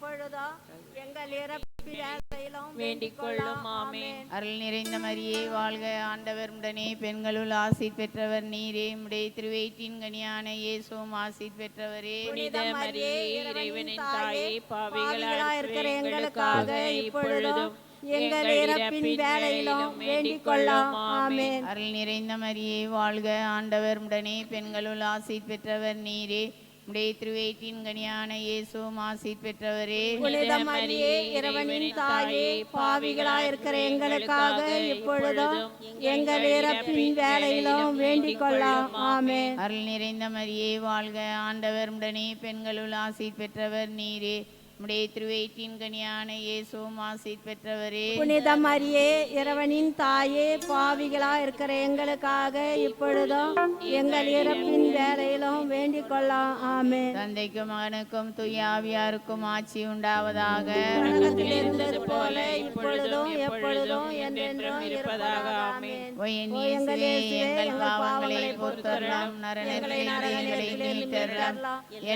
இப்பொழுதும் எங்கள் இறப்பின் வேளையிலும் வேண்டிக் கொள்ளும். ஆமென். அருள் நிறைந்த மரியே வாழ்க, ஆண்டவர் உடனே பெண்களுள் ஆசீர் பெற்றவர் நீரே. உம்முடைய திருவயிற்றின் கனியான இயேசுவும் ஆசீர் பெற்றவரே. புனித மரியே, இறைவனின் தாயே, பாவிகளாய் இருக்கிற எங்களுக்காக இப்பொழுதும் எங்கள் இறப்பின் வேளையிலும் வேண்டிக் கொள்ளும். ஆமென். அருள் நிறைந்த மரியே வாழ்க, ஆண்டவர் உடனே பெண்களுள் ஆசீர் பெற்றவர் நீரே. உம்முடைய திருவயிற்றின் கனியான இயேசுவும் ஆசீர் பெற்றவரே. புனித மரியே, இறைவனின் தாயே, பாவிகளாய் இருக்கிற எங்களுக்காக இப்பொழுதும் எங்கள் இறப்பின் வேளையிலும் வேண்டிக் கொள்ளும். ஆமென். அருள் நிறைந்த மரியே வாழ்க, ஆண்டவர் உடனே பெண்களுள் ஆசீர் பெற்றவர் நீரே. உம்முடைய திருவயிற்றின் கனியான இயேசுவும் ஆசீர் பெற்றவரே. புனித மரியே, இறைவனின் தாயே, பாவிகளாய் இருக்கிற எங்களுக்காக இப்பொழுதும் எங்கள் இறப்பின் வேளையிலும் வேண்டிக் கொள்ளும். ஆமென். தந்தைக்கும் மகனுக்கும் தூய ஆவியாருக்கும் ஆட்சி உண்டாவதாக. உலகத்தில் இருந்தது போல இப்பொழுதும் எப்பொழுதும் என்றென்றும் இருப்பதாக. ஆமென். ஓ என் இயேசுவே, எங்கள் பாவங்களை பொறுத்தருளும், நரகத்திலிருந்து எங்களை மீட்டருளும்,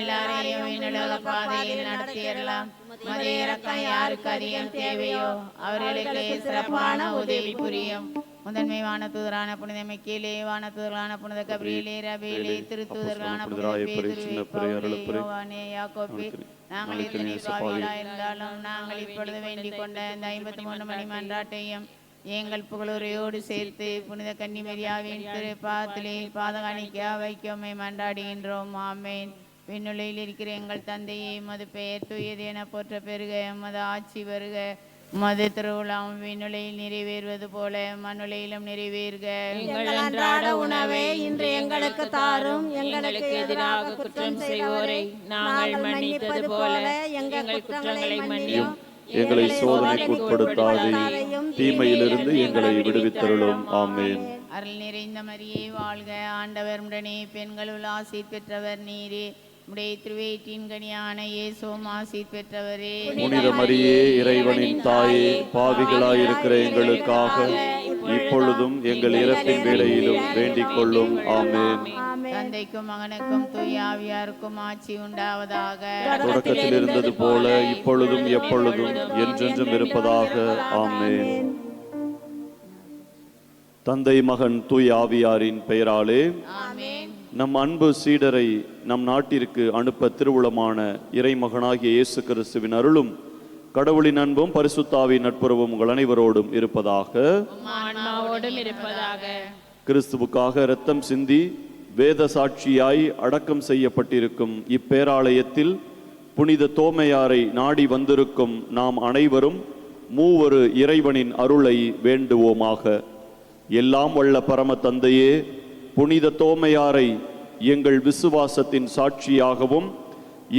எல்லாரையும் விண்ணுலக பாதையில் நடத்தியறலாம். உமது இரக்கம் யாருக்கு அதிகம் தேவையோ அவர்களுக்கு சிறப்பான உதவி புரியும். முதன்மை வானதூதரான புனித மிக்கேலே, வானதூதரான புனித கபிரியேலே, ரபேலே, திருத்தூதரான புனித பேதுருவே, பவுலே, யோவானே, யாக்கோபே, நாங்கள் இத்தனை பாவிகளாய் இருந்தாலும் நாங்கள் இப்பொழுது வேண்டிக் கொண்ட இந்த 53 மணி மன்றாட்டையும் எங்கள் புகழுரையோடு சேர்த்து புனித கன்னிமரியாவின் திருப்பாதத்திலே பாதகாணிக்க வைக்கோமை மன்றாடுகின்றோம். ஆமேன். விண்ணுலகில் இருக்கிற எங்கள் தந்தையே, உமது பெயர் தூயது என போற்ற பெருக, உமது ஆட்சி வருக, உமது திருவுளம் விண்ணுலகில் நிறைவேறுவது போல மண்ணுலகிலும் நிறைவேறுக. எங்கள் அன்றாட உணவை இன்று எங்களுக்கு தாரும். எங்களுக்கு எதிராக குற்றம் செய்வோரை நாங்கள் மன்னிப்பது போல எங்கள் குற்றங்களை மன்னியும். எங்களை சோதனைக்கு உட்படுத்தாதேயும், தீமையிலிருந்து எங்களை விடுவித்தருளும். ஆமென். அருள் நிறைந்த மரியே வாழ்க, ஆண்டவர் உடனே பெண்களுள் ஆசீர் பெற்றவர் நீரே. உம்முடைய திருவயிற்றின் கனியான இயேசுவும் ஆசீர் பெற்றவரே. புனித மரியே, இறைவனின் தாயே, பாவிகளாய் இருக்கிற எங்களுக்காக இப்பொழுதும் எங்கள் இறப்பின் வேளையிலும் வேண்டிக் கொள்ளும். ஆமென். தந்தைக்கும் மகனுக்கும் தூய ஆவியாருக்கும் ஆட்சி உண்டாவதாக. தொடக்கத்தில் இருந்தது போல இப்பொழுதும் எப்பொழுதும் என்றென்றும் இருப்பதாக. ஆமென். தந்தை, மகன், தூய ஆவியாரின் பெயராலே ஆமென். நம் அன்பு சீடரை நம் நாட்டிற்கு அனுப்ப திருவுளமான இறைமகனாகிய இயேசு கிறிஸ்துவின் அருளும் கடவுளின் அன்பும் பரிசுத்தாவின் நட்புறவும் உங்கள் அனைவரோடும் இருப்பதாக. கிறிஸ்துவுக்காக இரத்தம் சிந்தி வேத சாட்சியாய் அடக்கம் செய்யப்பட்டிருக்கும் இப்பேராலயத்தில் புனித தோமையாரை நாடி வந்திருக்கும் நாம் அனைவரும் மூவரு இறைவனின் அருளை வேண்டுவோமாக. எல்லாம் வல்ல பரம தந்தையே, புனித தோமையாரை எங்கள் விசுவாசத்தின் சாட்சியாகவும்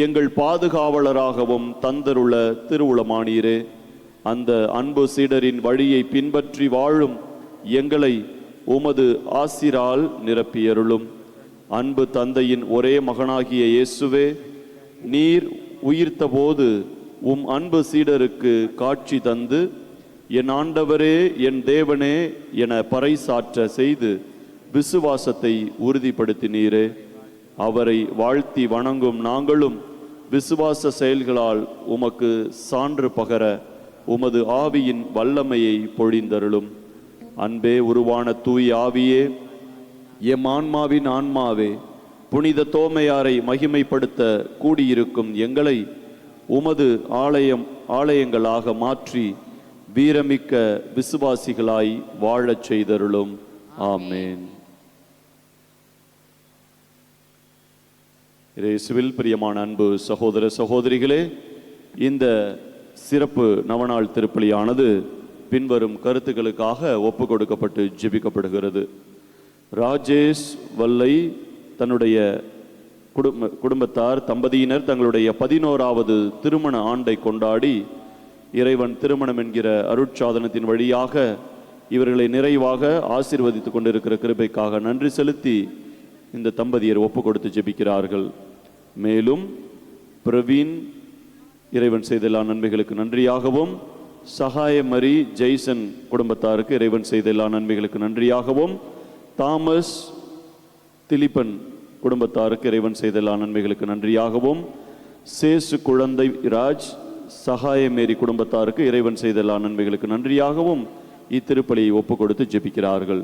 எங்கள் பாதுகாவலராகவும் தந்தருள திருவுளமானீரே. அந்த அன்பு சீடரின் வழியை பின்பற்றி வாழும் எங்களை உமது ஆசிரால் நிரப்பியருளும். அன்பு தந்தையின் ஒரே மகனாகிய இயேசுவே, நீர் உயிர்த்தபோது அன்பு சீடருக்கு காட்சி தந்து என் ஆண்டவரே, என் தேவனே என பறைசாற்ற செய்து விசுவாசத்தை உறுதிப்படுத்தினீரே. அவரை வாழ்த்தி வணங்கும் நாங்களும் விசுவாச செயல்களால் உமக்கு சான்று பகர உமது ஆவியின் வல்லமையை பொழிந்தருளும். அன்பே உருவான தூய் ஆவியே, எம் ஆன்மாவின் ஆன்மாவே, புனித தோமையாரை மகிமைப்படுத்த கூடியிருக்கும் எங்களை உமது ஆலயங்களாக மாற்றி வீரமிக்க விசுவாசிகளாய் வாழச் செய்தருளும். ஆமென். இயேசுவில் பிரியமான அன்பு சகோதர சகோதரிகளே, இந்த சிறப்பு நவநாள் திருப்பலியானது பின்வரும் கருத்துக்களுக்காக ஒப்பு கொடுக்கப்பட்டு ஜெபிக்கப்படுகிறது. ராஜேஷ் வல்லை தன்னுடைய குடும்பத்தார் தம்பதியினர் தங்களுடைய 11வது திருமண ஆண்டை கொண்டாடி இறைவன் திருமணம் என்கிற அருட்சாதனத்தின் வழியாக இவர்களை நிறைவாக ஆசீர்வதித்துக் கொண்டிருக்கிற கிருபைக்காக நன்றி செலுத்தி இந்த தம்பதியர் ஒப்பு கொடுத்து ஜெபிக்கிறார்கள். மேலும் பிரவீன் இறைவன் செய்த எல்லா நன்மைகளுக்கு நன்றியாகவும், சகாய மரி ஜெய்சன் குடும்பத்தாருக்கு இறைவன் செய்த எல்லா நன்மைகளுக்கு நன்றியாகவும், தாமஸ் திலிப்பன் குடும்பத்தாருக்கு இறைவன் செய்த எல்லா நன்மைகளுக்கு நன்றியாகவும், சேசு குழந்தை ராஜ் சகாயமேரி குடும்பத்தாருக்கு இறைவன் செய்த எல்லா நன்மைகளுக்கு நன்றியாகவும் இத்திருப்பலியை ஒப்பு கொடுத்து ஜெபிக்கிறார்கள்.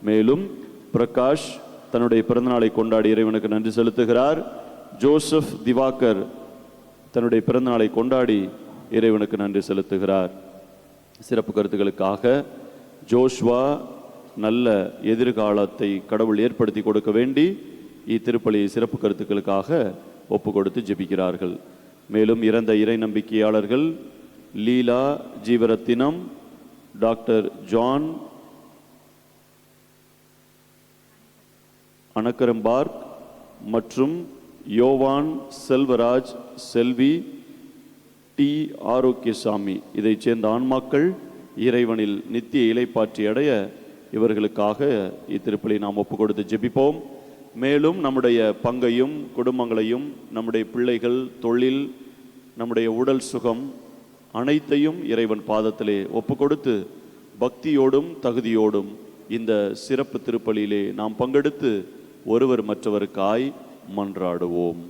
மேலும் பிரகாஷ் தன்னுடைய பிறந்தநாளை கொண்டாடி இறைவனுக்கு நன்றி செலுத்துகிறார். ஜோசப் திவாகர் தன்னுடைய பிறந்தநாளை கொண்டாடி இறைவனுக்கு நன்றி செலுத்துகிறார். சிறப்பு கருத்துக்களுக்காக ஜோஷ்வா நல்ல எதிர்காலத்தை கடவுள் ஏற்படுத்தி கொடுக்க வேண்டி இத்திருப்பலியை சிறப்பு கருத்துக்களுக்காக ஒப்பு கொடுத்து ஜெபிக்கிறார்கள். மேலும் இறந்த இறை நம்பிக்கையாளர்கள் லீலா ஜீவரத்தினம், டாக்டர் ஜான் அனக்கரம்பார்க் மற்றும் யோவான் செல்வராஜ் செல்வி டி ஆரோக்கியசாமி இதைச் சேர்ந்த ஆன்மாக்கள் இறைவனில் நித்திய இலைப்பாற்றி அடைய இவர்களுக்காக இத்திருப்பலி நாம் ஒப்பு கொடுத்து ஜெபிப்போம். மேலும் நம்முடைய பங்கையும் குடும்பங்களையும், நம்முடைய பிள்ளைகள், தொழில், நம்முடைய உடல் சுகம் அனைத்தையும் இறைவன் பாதத்திலே ஒப்பு கொடுத்து பக்தியோடும் தகுதியோடும் இந்த சிறப்பு திருப்பலியிலே நாம் பங்கெடுத்து ஒருவர் மற்றவருக்காய் மன்றாடுவோம்.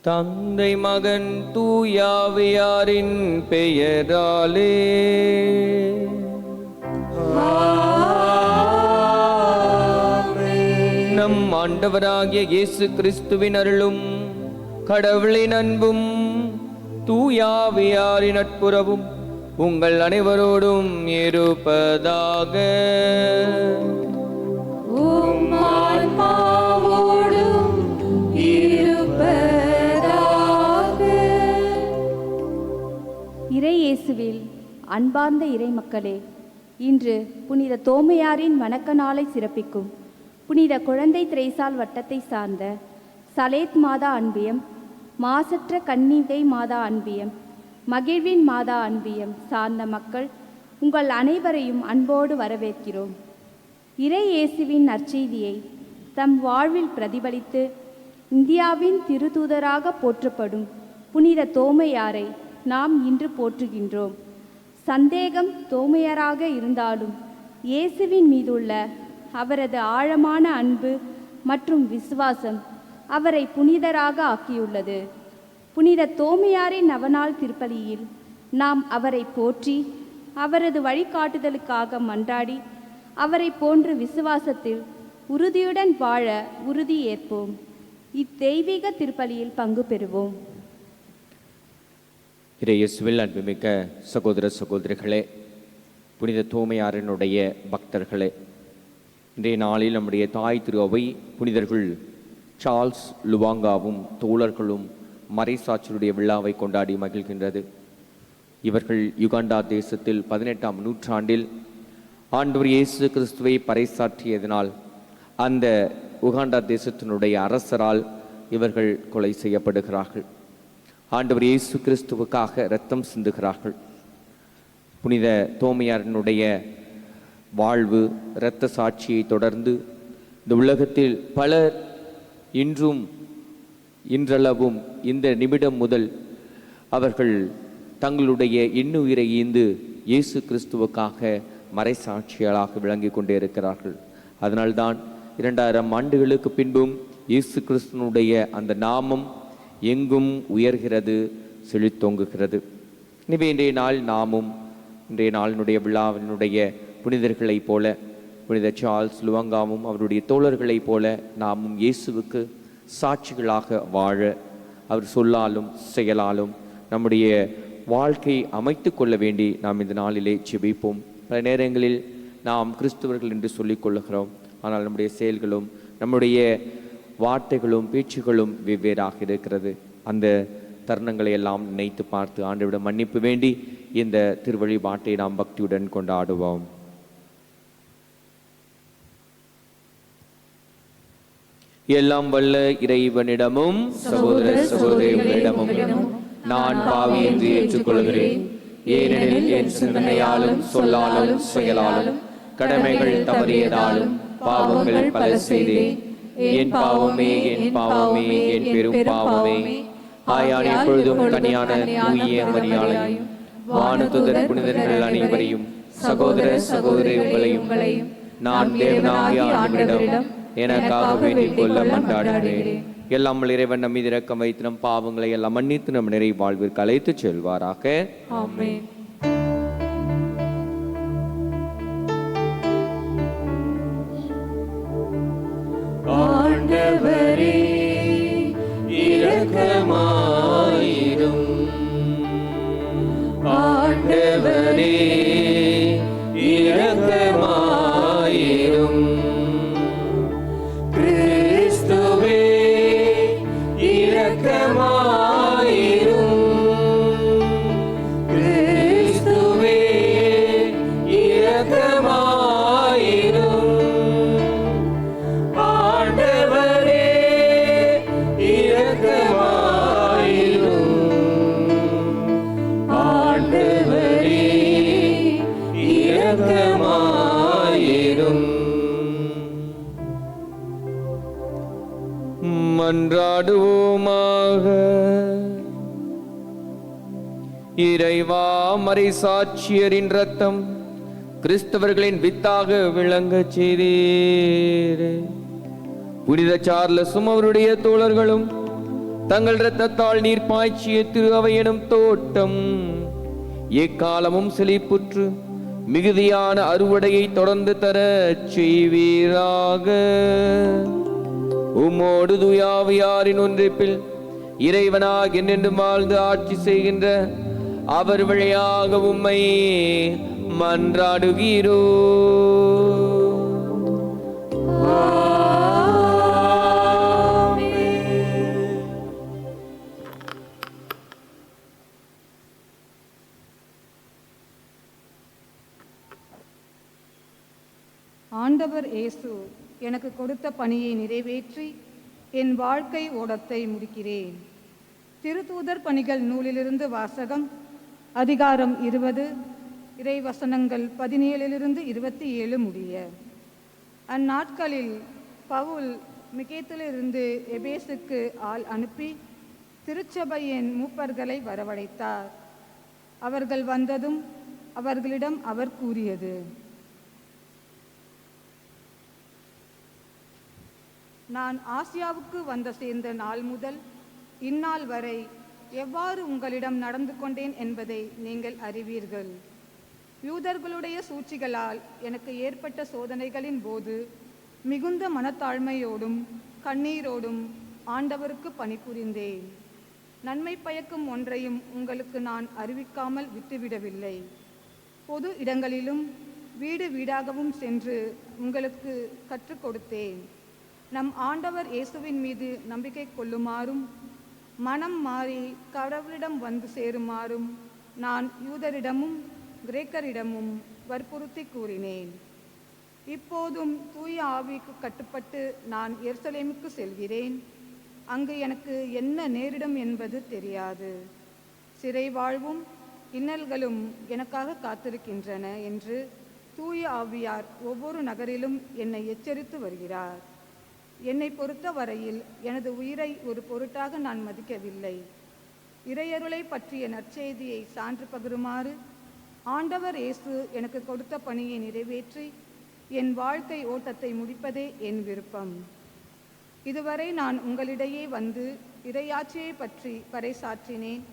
தந்தை மகன் தூயாவியாரின் பெயராலே நம் ஆண்டவராகிய இயேசு கிறிஸ்துவின் அருளும் கடவுளின் அன்பும் தூயாவியாரின் நட்புறவும் உங்கள் அனைவரோடும் இருப்பதாக. இறையேசுவில் அன்பார்ந்த இறை மக்களே, இன்று புனித தோமையாரின் வணக்க நாளை சிறப்பிக்கும் புனித குழந்தை திரைசால் வட்டத்தை சார்ந்த சலேத் மாதா அன்பியம், மாசற்ற கன்னிகை மாதா அன்பியம், மகிழ்வின் மாதா அன்பியம் சார்ந்த மக்கள் உங்கள் அனைவரையும் அன்போடு வரவேற்கிறோம். இறை இயேசுவின் நற்செய்தியை தம் வாழ்வில் பிரதிபலித்து இந்தியாவின் திருத்தூதராக போற்றப்படும் புனித தோமையாரை நாம் இன்று போற்றுகின்றோம். சந்தேகம் தோமையராக இருந்தாலும் இயேசுவின் மீதுள்ள அவரது ஆழமான அன்பு மற்றும் விசுவாசம் அவரை புனிதராக ஆக்கியுள்ளது. புனித தோமையாரின் நவநாள் திருப்பலியில் நாம் அவரை போற்றி அவரது வழிகாட்டுதலுக்காக மன்றாடி அவரை போன்று விசுவாசத்தில் உறுதியுடன் வாழ உறுதி ஏற்போம். இத்தெய்வீக திருப்பலியில் பங்கு பெறுவோம். இயேசுவில் அன்புமிக்க சகோதர சகோதரிகளே, புனித தோமையாரினுடைய பக்தர்களே, இன்றைய நாளில் நம்முடைய தாய் திரு அவை புனிதர்கள் சார்ல்ஸ் லுவாங்காவும் தோழர்களும் மறைசாட்சியுடைய விழாவை கொண்டாடி மகிழ்கின்றது. இவர்கள் யுகாண்டா தேசத்தில் 18ஆம் நூற்றாண்டில் ஆண்டவர் இயேசு கிறிஸ்துவை பறைசாற்றியதனால் அந்த உகாண்டா தேசத்தினுடைய அரசரால் இவர்கள் கொலை செய்யப்படுகிறார்கள். ஆண்டவர் இயேசு கிறிஸ்துவுக்காக இரத்தம் சிந்துகிறார்கள். புனித தோமையாரினுடைய வாழ்வு இரத்த சாட்சியை தொடர்ந்து இந்த உலகத்தில் பலர் இன்றளவும் இந்த நிமிடம் முதல் அவர்கள் தங்களுடைய இன்னுயிரை ஈந்து இயேசு கிறிஸ்துவுக்காக மறைசாட்சிகளாக விளங்கி கொண்டே இருக்கிறார்கள். அதனால்தான் 2000 ஆண்டுகளுக்கு பின்பும் இயேசு கிறிஸ்துவனுடைய அந்த நாமம் எங்கும் உயர்கிறது, செழித்தோங்குகிறது. எனவே இன்றைய நாள் நாமும் இன்றைய நாளினுடைய விழாவினுடைய புனிதர்களைப் போல, புனித சார்ல்ஸ் லுவாங்காவும் அவருடைய தோழர்களைப் போல நாமும் இயேசுவுக்கு சாட்சிகளாக வாழ அவர் சொல்லாலும் செயலாலும் நம்முடைய வாழ்க்கை அமைத்து கொள்ள வேண்டி நாம் இந்த நாளிலே ஜெபிப்போம். பல நேரங்களில் நாம் கிறிஸ்தவர்கள் என்று சொல்லிக் கொள்ளுகிறோம். ஆனால் நம்முடைய செயல்களும் நம்முடைய வார்த்தைகளும் பேச்சுகளும் வெவ்வேறாக இருக்கிறது. அந்த தருணங்களை எல்லாம் நினைத்து பார்த்து ஆண்டவரிடம் மன்னிப்பு வேண்டி இந்த திருவழிபாட்டை நாம் பக்தியுடன் கொண்டாடுவோம். எல்லாம் வல்ல இறைவனிடமும் சகோதர சகோதரிகளிடமும் நான் பாவி என்று ஏற்றுக்கொள்கிறேன். ஏனெனில் என் சிந்தனையாலும் சொல்லாலும் செயலாலும் கடமைகள் தவறியதாலும் பாவங்கள் பல செய்தேன். என் பாவமே, என் பாவமே, என் பெரும் பாவமே. ஆயான் எப்பொழுதும் கனியான தூய மரியாதையும் வானதுதர் புனிதர்கள் அனைவரையும் சகோதர சகோதரி உங்களையும் நான் தேவனாகிய ஆண்டவரிடம் எனக்காக வேண்டிக் கொள்ள மன்றாடுகிறேன். எல்லாம் இறைவன் நம் மீது இரக்கம் வைத்து நம் பாவங்களை எல்லாம் மன்னித்து நம் நிறை வாழ்விற்கு அழைத்து செல்வாராக. ஆமென். ஆண்டவரே இரக்கமாயிரும். ஆண்டவரே இரக்கமாயிரும். கிறிஸ்துவே இரக்கமாயிரும். கிறிஸ்துவே இரக்கமாயிரும். ஆண்டவரே இரக்கமாயிரும். ஆண்டவரே இரக்கமாயிரும். மன்றாடுவோமாக. இறைவா, மறைசாட்சியரின் இரத்தம் கிறிஸ்தவர்களின் வித்தாக விளங்கச் செய்தீரே. புனித சார்லஸும் அவருடைய தோழர்களும் தங்கள் இரத்தத்தால் நீர் பாய்ச்சிய திரு அவை எனும் தோட்டம் எக்காலமும் செழிப்புற்று மிகுதியான அறுவடையை தொடர்ந்து தர செய்வீராக. உம்மோடு தூயாவியாரின் ஒன்றிப்பில் இறைவனாக என்னென்று வாழ்ந்து ஆட்சி செய்கின்ற அவர் வழியாக உம்மை மன்றாடுகிறோ. ஆண்டவர் இயேசு எனக்கு கொடுத்த பணியை நிறைவேற்றி என் வாழ்க்கை ஓட்டத்தை முடிக்கிறேன். திருத்தூதர் பணிகள் நூலிலிருந்து வாசகம். அதிகாரம் 20, இறைவசனங்கள் 17 27 முடிய. அந்நாட்களில் பவுல் மிகேத்திலிருந்து எபேசுக்கு ஆள் அனுப்பி திருச்சபையின் மூப்பர்களை வரவழைத்தார். அவர்கள் வந்ததும் அவர்களிடம் அவர் கூறியது, நான் ஆசியாவுக்கு வந்து சேர்ந்த நாள் முதல் இந்நாள் வரை எவ்வாறு உங்களிடம் நடந்து கொண்டேன் என்பதை நீங்கள் அறிவீர்கள். யூதர்களுடைய சூழ்ச்சிகளால் எனக்கு ஏற்பட்ட சோதனைகளின் போது மிகுந்த மனத்தாழ்மையோடும் கண்ணீரோடும் ஆண்டவருக்கு பணிபுரிந்தேன். நன்மை பயக்கும் ஒன்றையும் உங்களுக்கு நான் அறிவிக்காமல் விட்டுவிடவில்லை. பொது இடங்களிலும் வீடு வீடாகவும் சென்று உங்களுக்கு கற்றுக் கொடுத்தேன். நம் ஆண்டவர் இயேசுவின் மீது நம்பிக்கை கொள்ளுமாறும் மனம் மாறி கடவுளிடம் வந்து சேருமாறும் நான் யூதரிடமும் கிரேக்கரிடமும் வற்புறுத்தி கூறினேன். இப்போதும் தூய ஆவிக்கு கட்டுப்பட்டு நான் எருசலேமுக்கு செல்கிறேன். அங்கு எனக்கு என்ன நேரிடும் என்பது தெரியாது. சிறை வாழ்வும் இன்னல்களும் எனக்காக காத்திருக்கின்றன என்று தூய ஆவியார் ஒவ்வொரு நகரிலும் என்னை எச்சரித்து வருகிறார். என்னை பொறுத்த வரையில் எனது உயிரை ஒரு பொருட்டாக நான் மதிக்கவில்லை. இறையருளை பற்றிய நற்செய்தியை சான்று பகருமாறு ஆண்டவர் இயேசு எனக்கு கொடுத்த பணியை நிறைவேற்றி என் வாழ்க்கை ஓட்டத்தை முடிப்பதே என் விருப்பம். இதுவரை நான் உங்களிடையே வந்து இறையாட்சியை பற்றி பறைசாற்றினேன்.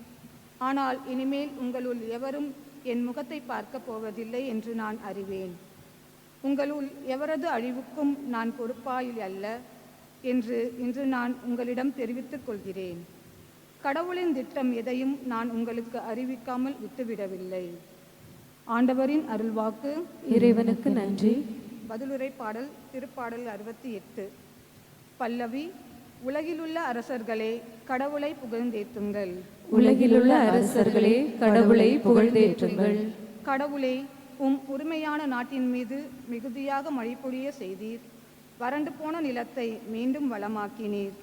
ஆனால் இனிமேல் உங்களுள் எவரும் என் முகத்தை பார்க்க போவதில்லை என்று நான் அறிவேன். உங்களுள் எவரது அழிவுக்கும் நான் பொறுப்பாயில் அல்ல என்று இன்று நான் உங்களிடம் தெரிவித்துக் கொள்கிறேன். கடவுளின் திட்டம் எதையும் நான் உங்களுக்கு அறிவிக்காமல் விட்டுவிடவில்லை. ஆண்டவரின் அருள்வாக்கு. இறைவனுக்கு நன்றி. பதிலுரை பாடல் திருப்பாடல் 68. பல்லவி. உலகிலுள்ள அரசர்களே கடவுளை புகழ்ந்தேத்துங்கள். உலகிலுள்ள அரசர்களே கடவுளை புகழ்ந்தேற்றுங்கள். கடவுளே, உம் உரிமையான நாட்டின் மீது மிகுதியாக மழை பொழிய செய்தீர். வறண்டு போன நிலத்தை மீண்டும் வளமாக்கினீர்.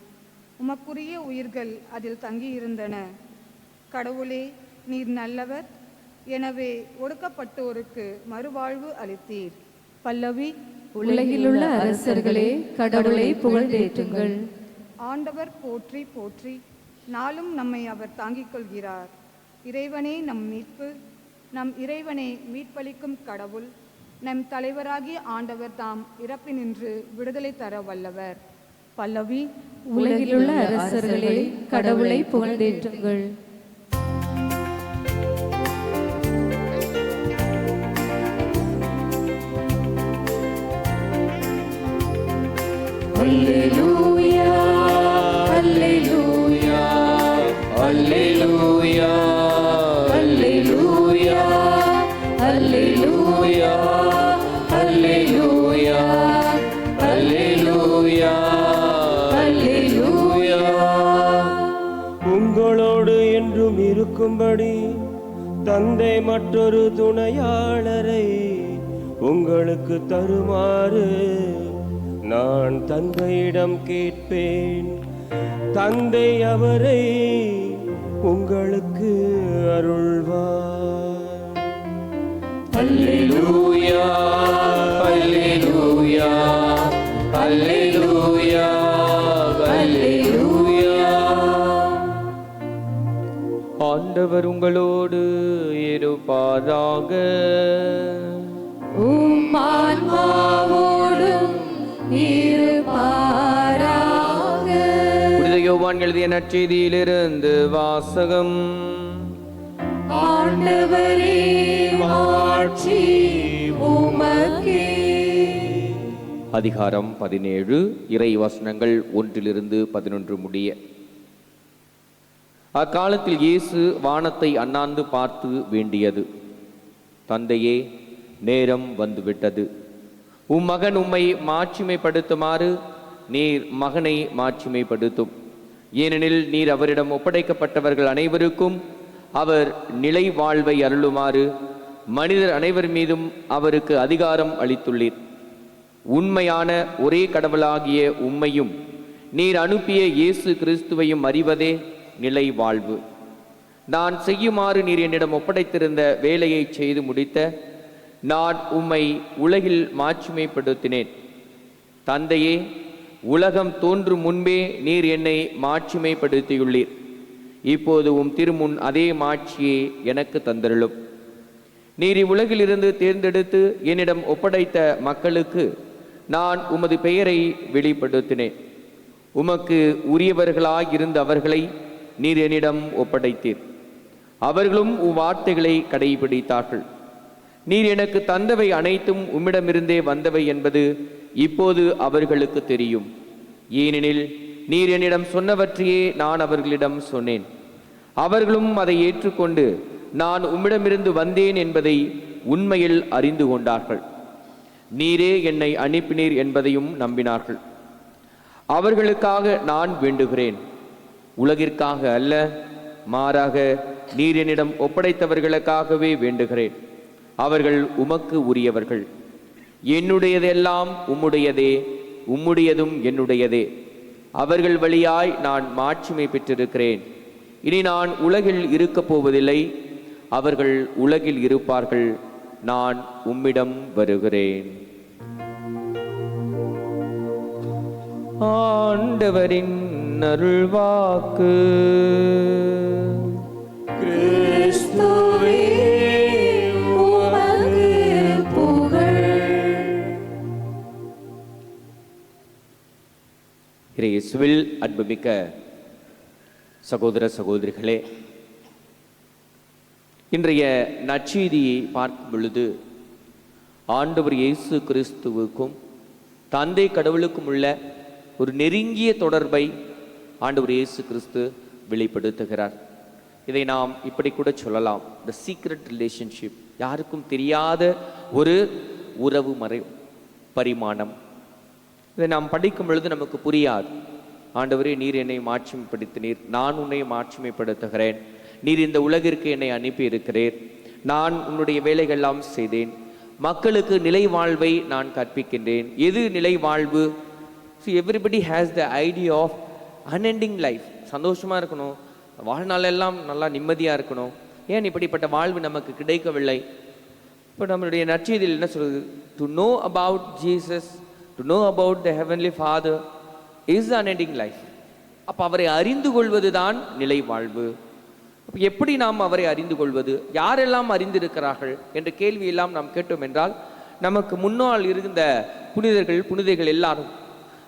உமக்குரிய உயிர்கள் அதில் தங்கியிருந்தன. கடவுளே, நீர் நல்லவர். எனவே ஒடுக்கப்பட்டோருக்கு மறுவாழ்வு அளித்தீர். பல்லவி. உலகிலுள்ள அரசர்களே கடவுளை புகழ்ந்தேற்றுங்கள். ஆண்டவர் போற்றி போற்றி. நாளும் நம்மை அவர் தாங்கிக் கொள்கிறார். இறைவனே நம் மீட்பு. நம் இறைவனே மீட்பளிக்கும் கடவுள். நம் தலைவராகிய ஆண்டவர் தாம் இறப்பினின்று விடுதலை தர வல்லவர். பல்லவி. உலகிலுள்ள அரசர்களே கடவுளை புகழ்ந்தேற்றுங்கள். அல்லேலூயா அல்லேலூயா அல்லேலூயா அல்லேலூயா அல்லேலூயா அல்லேலூயா அல்லேலூயா அல்லேலூயா. உங்களோடு என்றும் இருக்கும்படி தந்தை மற்றொரு துணையாளரை உங்களுக்கு தருமாறு நான் தந்தையிடம் கேட்பேன். தந்தை அவரை உங்களுக்கு அருள்வார். அல்லேலூயா அல்லேலூயா அல்லேலூயா அல்லேலூயா. ஆண்டவர் உங்களோடு இருப்பாராக. உம் ஆன்மாவோடும் இருப்பாராக. புனித யோவான் எழுதிய நற்செய்தியிலிருந்து வாசகம். ஆண்டவரே மாட்சி உமக்கே. அதிகாரம் 17 இறை வசனங்கள் 1-11 முடிய. அக்காலத்தில் இயேசு வானத்தை அண்ணாந்து பார்த்து வேண்டியது, தந்தையே, நேரம் வந்துவிட்டது. உம் மகன் உம்மை மாட்சிமைப்படுத்துமாறு நீர் மகனை மாட்சிமைப்படுத்தும். ஏனெனில் நீர் அவரிடம் ஒப்படைக்கப்பட்டவர்கள் அனைவருக்கும் அவர் நிலை வாழ்வை அருளுமாறு மனிதர் அனைவர் மீதும் அவருக்கு அதிகாரம் அளித்துள்ளீர். உண்மையான ஒரே கடவுளாகிய உம்மையும் நீர் அனுப்பிய இயேசு கிறிஸ்துவையும் அறிவதே நிலை வாழ்வு. நான் செய்யுமாறு நீர் என்னிடம் ஒப்படைத்திருந்த வேலையை செய்து முடித்த நான் உம்மை உலகில் மாட்சிமைப்படுத்தினேன். தந்தையே, உலகம் தோன்றும் முன்பே நீர் என்னை மாட்சிமைப்படுத்தியுள்ளீர். இப்போது உம் திருமுன் அதே மாட்சியை எனக்கு தந்தருளும். நீர் இவ்வுலகிலிருந்து தேர்ந்தெடுத்து என்னிடம் ஒப்படைத்த மக்களுக்கு நான் உமது பெயரை வெளிப்படுத்தினேன். உமக்கு உரியவர்களாயிருந்த அவர்களை நீர் என்னிடம் ஒப்படைத்தீர். அவர்களும் உம் வார்த்தைகளை கடைபிடித்தார்கள். நீர் எனக்கு தந்தவை அனைத்தும் உம்மிடமிருந்தே வந்தவை என்பது இப்போது அவர்களுக்கு தெரியும். ஏனெனில் நீர் என்னிடம் சொன்னவற்றையே நான் அவர்களிடம் சொன்னேன். அவர்களும் அதை ஏற்றுக்கொண்டு நான் உம்மிடமிருந்து வந்தேன் என்பதை உண்மையில் அறிந்து கொண்டார்கள். நீரே என்னை அனுப்பினீர் என்பதையும் நம்பினார்கள். அவர்களுக்காக நான் வேண்டுகிறேன், உலகிற்காக அல்ல, மாறாக நீர் என்னிடம் ஒப்படைத்தவர்களுக்காகவே வேண்டுகிறேன். அவர்கள் உமக்கு உரியவர்கள். என்னுடையதெல்லாம் உம்முடையதே, உம்முடையதும் என்னுடையதே. அவர்கள் வழியாய் நான் மாட்சிமை பெற்றிருக்கிறேன். இனி நான் உலகில் இருக்கப் போவதில்லை, அவர்கள் உலகில் இருப்பார்கள். நான் உம்மிடம் வருகிறேன். ஆண்டவரின் அருள்வாக்கு. கிறிஸ்துவே உமக்கு புகழ். இயேசுவில் அன்புமிக்க சகோதர சகோதரிகளே, இன்றைய நற்செய்தியை பார்க்கும் பொழுது ஆண்டவர் இயேசு கிறிஸ்துவுக்கும் தந்தை கடவுளுக்கும் உள்ள ஒரு நெருங்கிய தொடர்பை ஆண்டவர் இயேசு கிறிஸ்து வெளிப்படுத்துகிறார். இதை நாம் இப்படி கூட சொல்லலாம், த சீக்ரெட் ரிலேஷன்ஷிப், யாருக்கும் தெரியாத ஒரு உறவு பரிமாணம். இதை நாம் படிக்கும் பொழுது நமக்கு புரியாது. ஆண்டவரே, நீர் என்னை மாட்சிமைப்படுத்தினீர், நான் உன்னை மாட்சிமைப்படுத்துகிறேன். நீர் இந்த உலகிற்கு என்னை அனுப்பி இருக்கிறீர். நான் உன்னுடைய வேலைகள்லாம் செய்தேன். மக்களுக்கு நிலை வாழ்வை நான் கற்பிக்கின்றேன். எது நிலை வாழ்வு? Everybody has the idea of unending life. சந்தோஷமாக இருக்கணும், வாழ்நாளெல்லாம் நல்லா நிம்மதியாக இருக்கணும். ஏன் இப்படிப்பட்ட வாழ்வு நமக்கு கிடைக்கவில்லை? இப்போ நம்மளுடைய நற்செய்தியில் என்ன சொல்றது? To know about Jesus, to know about the heavenly father is unending life. அப்போ அவரை அறிந்து கொள்வது தான் நிலை வாழ்வு. அப்போ எப்படி நாம் அவரை அறிந்து கொள்வது? யாரெல்லாம் அறிந்திருக்கிறார்கள் என்ற கேள்வியெல்லாம் நாம் கேட்டோம் என்றால், நமக்கு முன்னால் இருந்த புனிதர்கள் புனிதைகள் எல்லாரும்,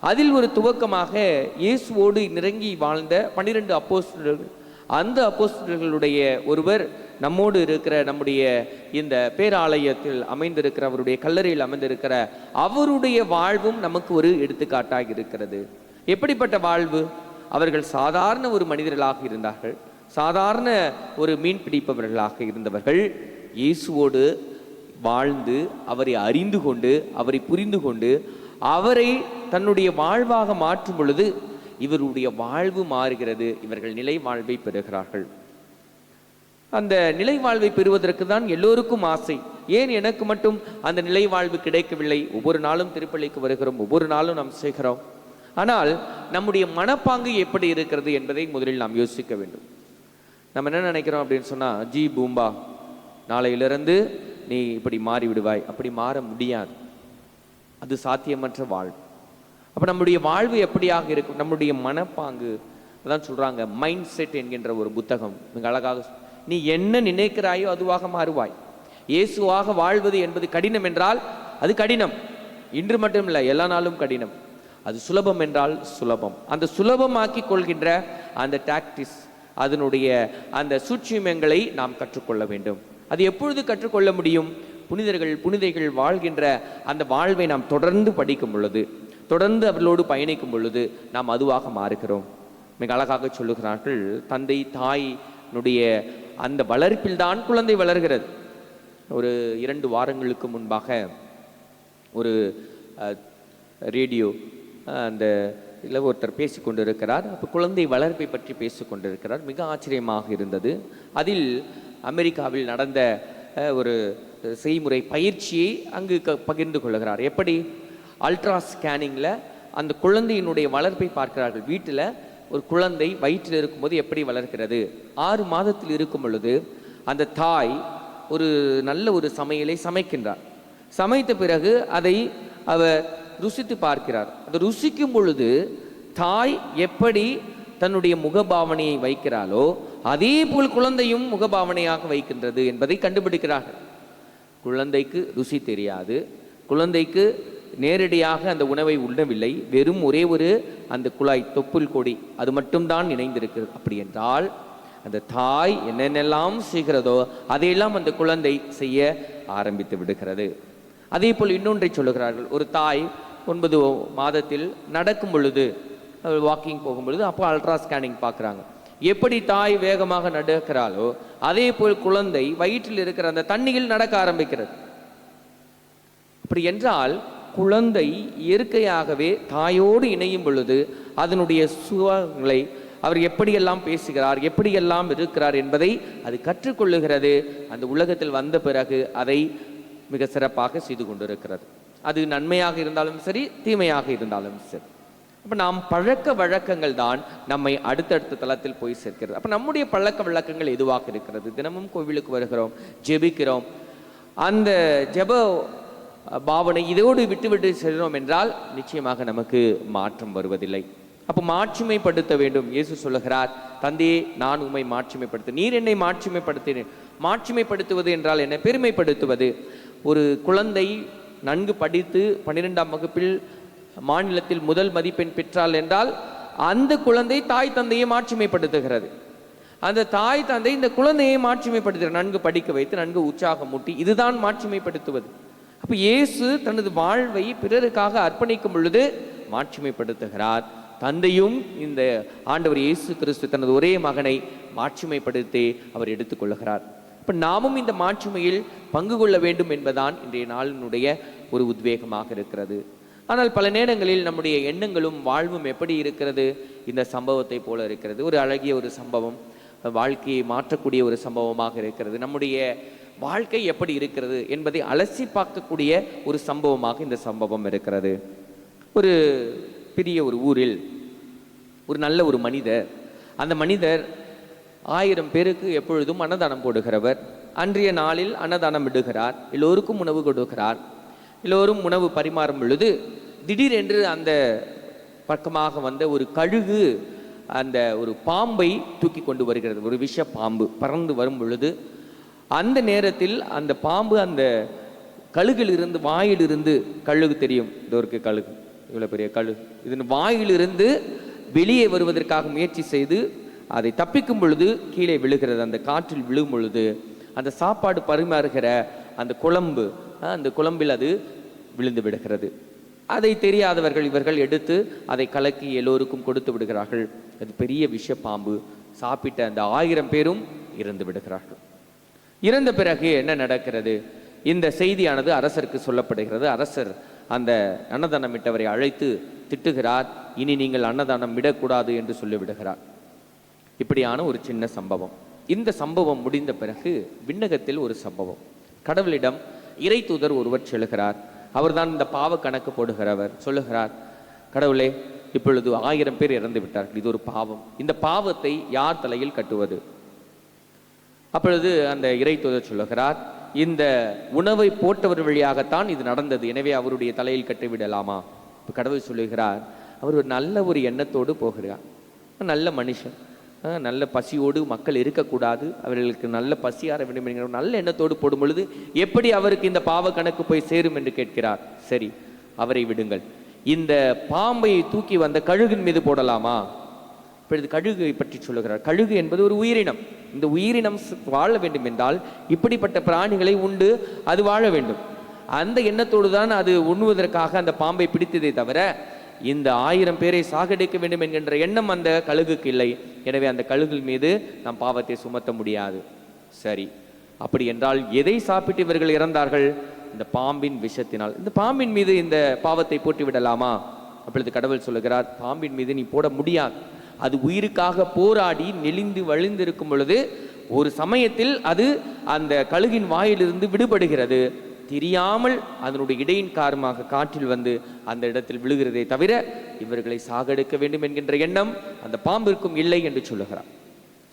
அதில் ஒரு துவக்கமாக இயேசுவோடு நெருங்கி வாழ்ந்த 12 அப்போஸ்தலர்கள். அந்த அப்போஸ்தலர்களுடைய ஒருவர் நம்மோடு இருக்கிற நம்முடைய இந்த பேராலயத்தில் அமைந்திருக்கிற, அவருடைய கல்லறையில் அமைந்திருக்கிற அவருடைய வாழ்வும் நமக்கு ஒரு எடுத்துக்காட்டாக இருக்கிறது. எப்படிப்பட்ட வாழ்வு? அவர்கள் சாதாரண ஒரு மனிதர்களாக இருந்தார்கள், சாதாரண ஒரு மீன் பிடிப்பவர்களாக இருந்தவர்கள். இயேசுவோடு வாழ்ந்து அவரை அறிந்து கொண்டு அவரை புரிந்து கொண்டு அவரை தன்னுடைய வாழ்வாக மாற்றும் பொழுது இவருடைய வாழ்வு மாறுகிறது. இவர்கள் நிலை வாழ்வை பெறுகிறார்கள். அந்த நிலை வாழ்வை பெறுவதற்கு தான் எல்லோருக்கும் ஆசை. ஏன் எனக்கு மட்டும் அந்த நிலை வாழ்வு கிடைக்கவில்லை? ஒவ்வொரு நாளும் திருப்பலிக்கு வருகிறோம், ஒவ்வொரு நாளும் நாம் செய்கிறோம். ஆனால் நம்முடைய மனப்பாங்கு எப்படி இருக்கிறது என்பதை முதலில் நாம் யோசிக்க வேண்டும். நம்ம என்ன நினைக்கிறோம் அப்படின்னு சொன்னால், ஜி பூம்பா, நாளையிலிருந்து நீ இப்படி மாறி விடுவாய். அப்படி மாற முடியாது, அது சாத்தியமற்ற வாழ்வு. அப்போ நம்முடைய வாழ்வு எப்படியாக இருக்கும்? நம்முடைய மனப்பாங்கு. அதான் சொல்கிறாங்க, மைண்ட் செட் என்கின்ற ஒரு புத்தகம் மிக அழகாக, நீ என்ன நினைக்கிறாயோ அதுவாக மாறுவாய். இயேசுவாக வாழ்வது என்பது கடினம் என்றால் அது கடினம், இன்று மட்டும் இல்லை, எல்லா நாளும் கடினம். அது சுலபம் என்றால் சுலபம். அந்த சுலபமாக்கி கொள்கின்ற அந்த டாக்டிஸ், அதனுடைய அந்த சூட்சுமங்களை நாம் கற்றுக்கொள்ள வேண்டும். அது எப்பொழுது கற்றுக்கொள்ள முடியும்? புனிதர்கள் புனிதைகள் வாழ்கின்ற அந்த வாழ்வை நாம் தொடர்ந்து படிக்கும் பொழுது, தொடர்ந்து அவர்களோடு பயணிக்கும் பொழுது நாம் அதுவாக மாறுகிறோம். மிக அழகாக சொல்லுகிறார்கள், தந்தை தாயினுடைய அந்த வளர்ப்பில் தான் குழந்தை வளர்கிறது. ஒரு 2 வாரங்களுக்கு முன்பாக ஒரு ரேடியோ அந்த இதில் ஒருத்தர் பேசி கொண்டிருக்கிறார். அப்போ குழந்தை வளர்ப்பை பற்றி பேசி கொண்டிருக்கிறார். மிக ஆச்சரியமாக இருந்தது. அதில் அமெரிக்காவில் நடந்த ஒரு செய்முறை பயிற்சியை அங்கு பகிர்ந்து கொள்கிறார். எப்படி? அல்ட்ரா ஸ்கேனிங்கில் அந்த குழந்தையினுடைய வளர்ப்பை பார்க்கிறார்கள். வீட்டில் ஒரு குழந்தை வயிற்றில் இருக்கும்போது எப்படி வளர்க்கிறது? 6 மாதத்தில் இருக்கும் பொழுது அந்த தாய் ஒரு நல்ல ஒரு சமையலை சமைக்கின்றார். சமைத்த பிறகு அதை அவர் ருசித்து பார்க்கிறார். அதை ருசிக்கும் பொழுது தாய் எப்படி தன்னுடைய முகபாவனையை வைக்கிறாளோ அதே போல் குழந்தையும் முகபாவனையாக வைக்கின்றது என்பதை கண்டுபிடிக்கிறார்கள். குழந்தைக்கு ருசி தெரியாது, குழந்தைக்கு நேரடியாக அந்த உணவை உண்ணவில்லை, வெறும் ஒரே ஒரு அந்த குழாய் தொப்புள் கொடி அது மட்டும்தான் இணைந்திருக்கிறது. அப்படி என்றால் அந்த தாய் என்னென்னலாம் செய்கிறதோ அதையெல்லாம் அந்த குழந்தை செய்ய ஆரம்பித்து விடுகிறது. அதே போல் இன்னொன்றை சொல்லுகிறார்கள். ஒரு தாய் 9 மாதத்தில் நடக்கும் பொழுது, வாக்கிங் போகும் பொழுது, அப்போ அல்ட்ரா ஸ்கேனிங் பார்க்குறாங்க. எப்படி தாய் வேகமாக நடக்கிறாளோ அதே போல் குழந்தை வயிற்றில் இருக்கிற அந்த தண்ணியில் நடக்க ஆரம்பிக்கிறது. அப்படி என்றால் குழந்தை இயற்கையாகவே தாயோடு இணையும் பொழுது அதனுடைய சுகங்களை அவர் எப்படியெல்லாம் பேசுகிறார், எப்படியெல்லாம் இருக்கிறார் என்பதை அது கற்றுக்கொள்ளுகிறது. அந்த உலகத்தில் வந்த பிறகு அதை மிக சிறப்பாக செய்து கொண்டிருக்கிறது. அது நன்மையாக இருந்தாலும் சரி, தீமையாக இருந்தாலும் சரி. அப்போ நாம் பழக்க வழக்கங்கள் தான் நம்மை அடுத்தடுத்த தளத்தில் போய் சேர்க்கிறது. அப்போ நம்முடைய பழக்க வழக்கங்கள் எதுவாக இருக்கிறது? தினமும் கோவிலுக்கு வருகிறோம், ஜெபிக்கிறோம், அந்த ஜெப பாவனை இதோடு விட்டுவிட்டு செல்கிறோம் என்றால் நிச்சயமாக நமக்கு மாற்றம் வருவதில்லை. அப்போ மாட்சிமைப்படுத்த வேண்டும். இயேசு சொல்லுகிறார், தந்தையே நான் உம்மை மாட்சிமைப்படுத்த, நீர் என்னை மாட்சிமைப்படுத்தினேன். மாட்சிமைப்படுத்துவது என்றால் என்ன? பெருமைப்படுத்துவது. ஒரு குழந்தை நன்கு படித்து 12ஆம் வகுப்பில் மாநிலத்தில் முதல் மதிப்பெண் பெற்றால் என்றால் அந்த குழந்தை தாய் தந்தையை மாட்சிமைப்படுத்துகிறது. அந்த தாய் தந்தை இந்த குழந்தையை மாட்சிமைப்படுத்துகிறார், நன்கு படிக்க வைத்து நன்கு உற்சாகமூட்டி. இதுதான் மாட்சிமைப்படுத்துவது. அப்போ இயேசு தனது வாழ்வை பிறருக்காக அர்ப்பணிக்கும் பொழுது மாட்சிமைப்படுத்துகிறார். தந்தையும் இந்த ஆண்டவர் இயேசு கிறிஸ்து தனது ஒரே மகனை மாட்சிமைப்படுத்தி அவர் எடுத்துக்கொள்கிறார். இப்போ நாமும் இந்த மாட்சிமையில் பங்கு கொள்ள வேண்டும் என்பதான் இன்றைய நாளினுடைய ஒரு உத்வேகமாக இருக்கிறது. ஆனால் பல நேரங்களில் நம்முடைய எண்ணங்களும் வாழ்வும் எப்படி இருக்கிறது? இந்த சம்பவத்தை போல இருக்கிறது. ஒரு அழகிய ஒரு சம்பவம், வாழ்க்கையை மாற்றக்கூடிய ஒரு சம்பவமாக இருக்கிறது. நம்முடைய வாழ்க்கை எப்படி இருக்கிறது என்பதை அலசி பார்க்கக்கூடிய ஒரு சம்பவமாக இந்த சம்பவம் இருக்கிறது. ஒரு பெரிய ஒரு ஊரில் ஒரு நல்ல ஒரு மனிதர், அந்த மனிதர் 1000 பேருக்கு எப்பொழுதும் அன்னதானம் போடுகிறவர். அன்றைய நாளில் அன்னதானம் விடுகிறார், எல்லோருக்கும் உணவு கொடுக்கிறார். எல்லோரும் உணவு பரிமாறும் பொழுது திடீரென்று அந்த பக்கமாக வந்த ஒரு கழுகு அந்த ஒரு பாம்பை தூக்கி கொண்டு வருகிறது. ஒரு விஷ பாம்பு பறந்து வரும் பொழுது அந்த நேரத்தில் அந்த பாம்பு அந்த கழுகிலிருந்து, வாயிலிருந்து, கழுகு தெரியும், இதற்கு கழுகு, இவ்வளோ பெரிய கழுகு, இதன் வாயிலிருந்து வெளியே வருவதற்காக முயற்சி செய்து அதை தப்பிக்கும் பொழுது கீழே விழுகிறது. அந்த காற்றில் விழும் பொழுது அந்த சாப்பாடு பரிமாறுகிற அந்த குழம்பு, அந்த குழம்பில் அது விழுந்து விடுகிறது. அதை தெரியாதவர்கள் இவர்கள் எடுத்து அதை கலக்கி எல்லோருக்கும் கொடுத்து விடுகிறார்கள். அது பெரிய விஷ பாம்பு. சாப்பிட்ட அந்த 1000 பேரும் இறந்து விடுகிறார்கள். இறந்த பிறகு என்ன நடக்கிறது? இந்த செய்தியானது அரசருக்கு சொல்லப்படுகிறது. அரசர் அந்த அன்னதானம் விட்டவரை அழைத்து திட்டுகிறார். இனி நீங்கள் அன்னதானம் விடக்கூடாது என்று சொல்லிவிடுகிறார். இப்படியான ஒரு சின்ன சம்பவம். இந்த சம்பவம் முடிந்த பிறகு விண்ணகத்தில் ஒரு சம்பவம். கடவுளிடம் இறை தூதர் ஒருவர் செல்கிறார். அவர்தான் இந்த பாவ கணக்கு போடுகிறவர். சொல்லுகிறார், கடவுளே, இப்பொழுது 1000 பேர் இறந்து விட்டார்கள், இது ஒரு பாவம், இந்த பாவத்தை யார் தலையில் கட்டுவது? அப்பொழுது அந்த இறை தூதர் சொல்லுகிறார், இந்த உணவை போட்டவர் வழியாகத்தான் இது நடந்தது, எனவே அவருடைய தலையில் கட்டிவிடலாமா? இப்போ கடவுள் சொல்லுகிறார், அவர் ஒரு நல்ல ஒரு எண்ணத்தோடு போகிறார். நல்ல மனுஷன், நல்ல பசியோடு மக்கள் இருக்கக்கூடாது, அவர்களுக்கு நல்ல பசியார வேண்டும் என்கிற நல்ல எண்ணத்தோடு போடும் பொழுது எப்படி அவருக்கு இந்த பாவ கணக்கு போய் சேரும் என்று கேட்கிறார். சரி, அவரை விடுங்கள், இந்த பாம்பை தூக்கி வந்த கழுகின் மீது போடலாமா? இப்பொழுது கழுகை பற்றி சொல்லுகிறார். கழுகு என்பது ஒரு உயிரினம். இந்த உயிரினம் வாழ வேண்டும் என்றால் இப்படிப்பட்ட பிராணிகளை உண்டு அது வாழ வேண்டும். அந்த எண்ணத்தோடு தான் அது உண்ணுவதற்காக அந்த பாம்பை பிடித்ததை தவிர இந்த 1000 பேரை சாகடிக்க வேண்டும் என்கின்ற எண்ணம் அந்த கழுகுக்கு இல்லை. எனவே அந்த கழுகில் மீது நாம் பாவத்தை சுமத்த முடியாது. சரி, அப்படி என்றால் எதை சாப்பிட்டு இவர்கள் இறந்தார்கள்? இந்த பாம்பின் விஷத்தினால். இந்த பாம்பின் மீது இந்த பாவத்தை போட்டு விடலாமா? அப்பொழுது கடவுள் சொல்லுகிறார், பாம்பின் மீது நீ போட முடியாது. அது உயிருக்காக போராடி நெளிந்து வழிந்திருக்கும் பொழுது ஒரு சமயத்தில் அது அந்த கழுகின் வாயிலிருந்து விடுபடுகிறது. தெரியாமல் அதனுடைய இடையின் காரணமாக காற்றில் வந்து அந்த இடத்தில் விழுகிறதே தவிர இவர்களை சாகடிக்க வேண்டும் என்கின்ற எண்ணம் அந்த பாம்பிற்கும் இல்லை என்று சொல்லுகிறார்.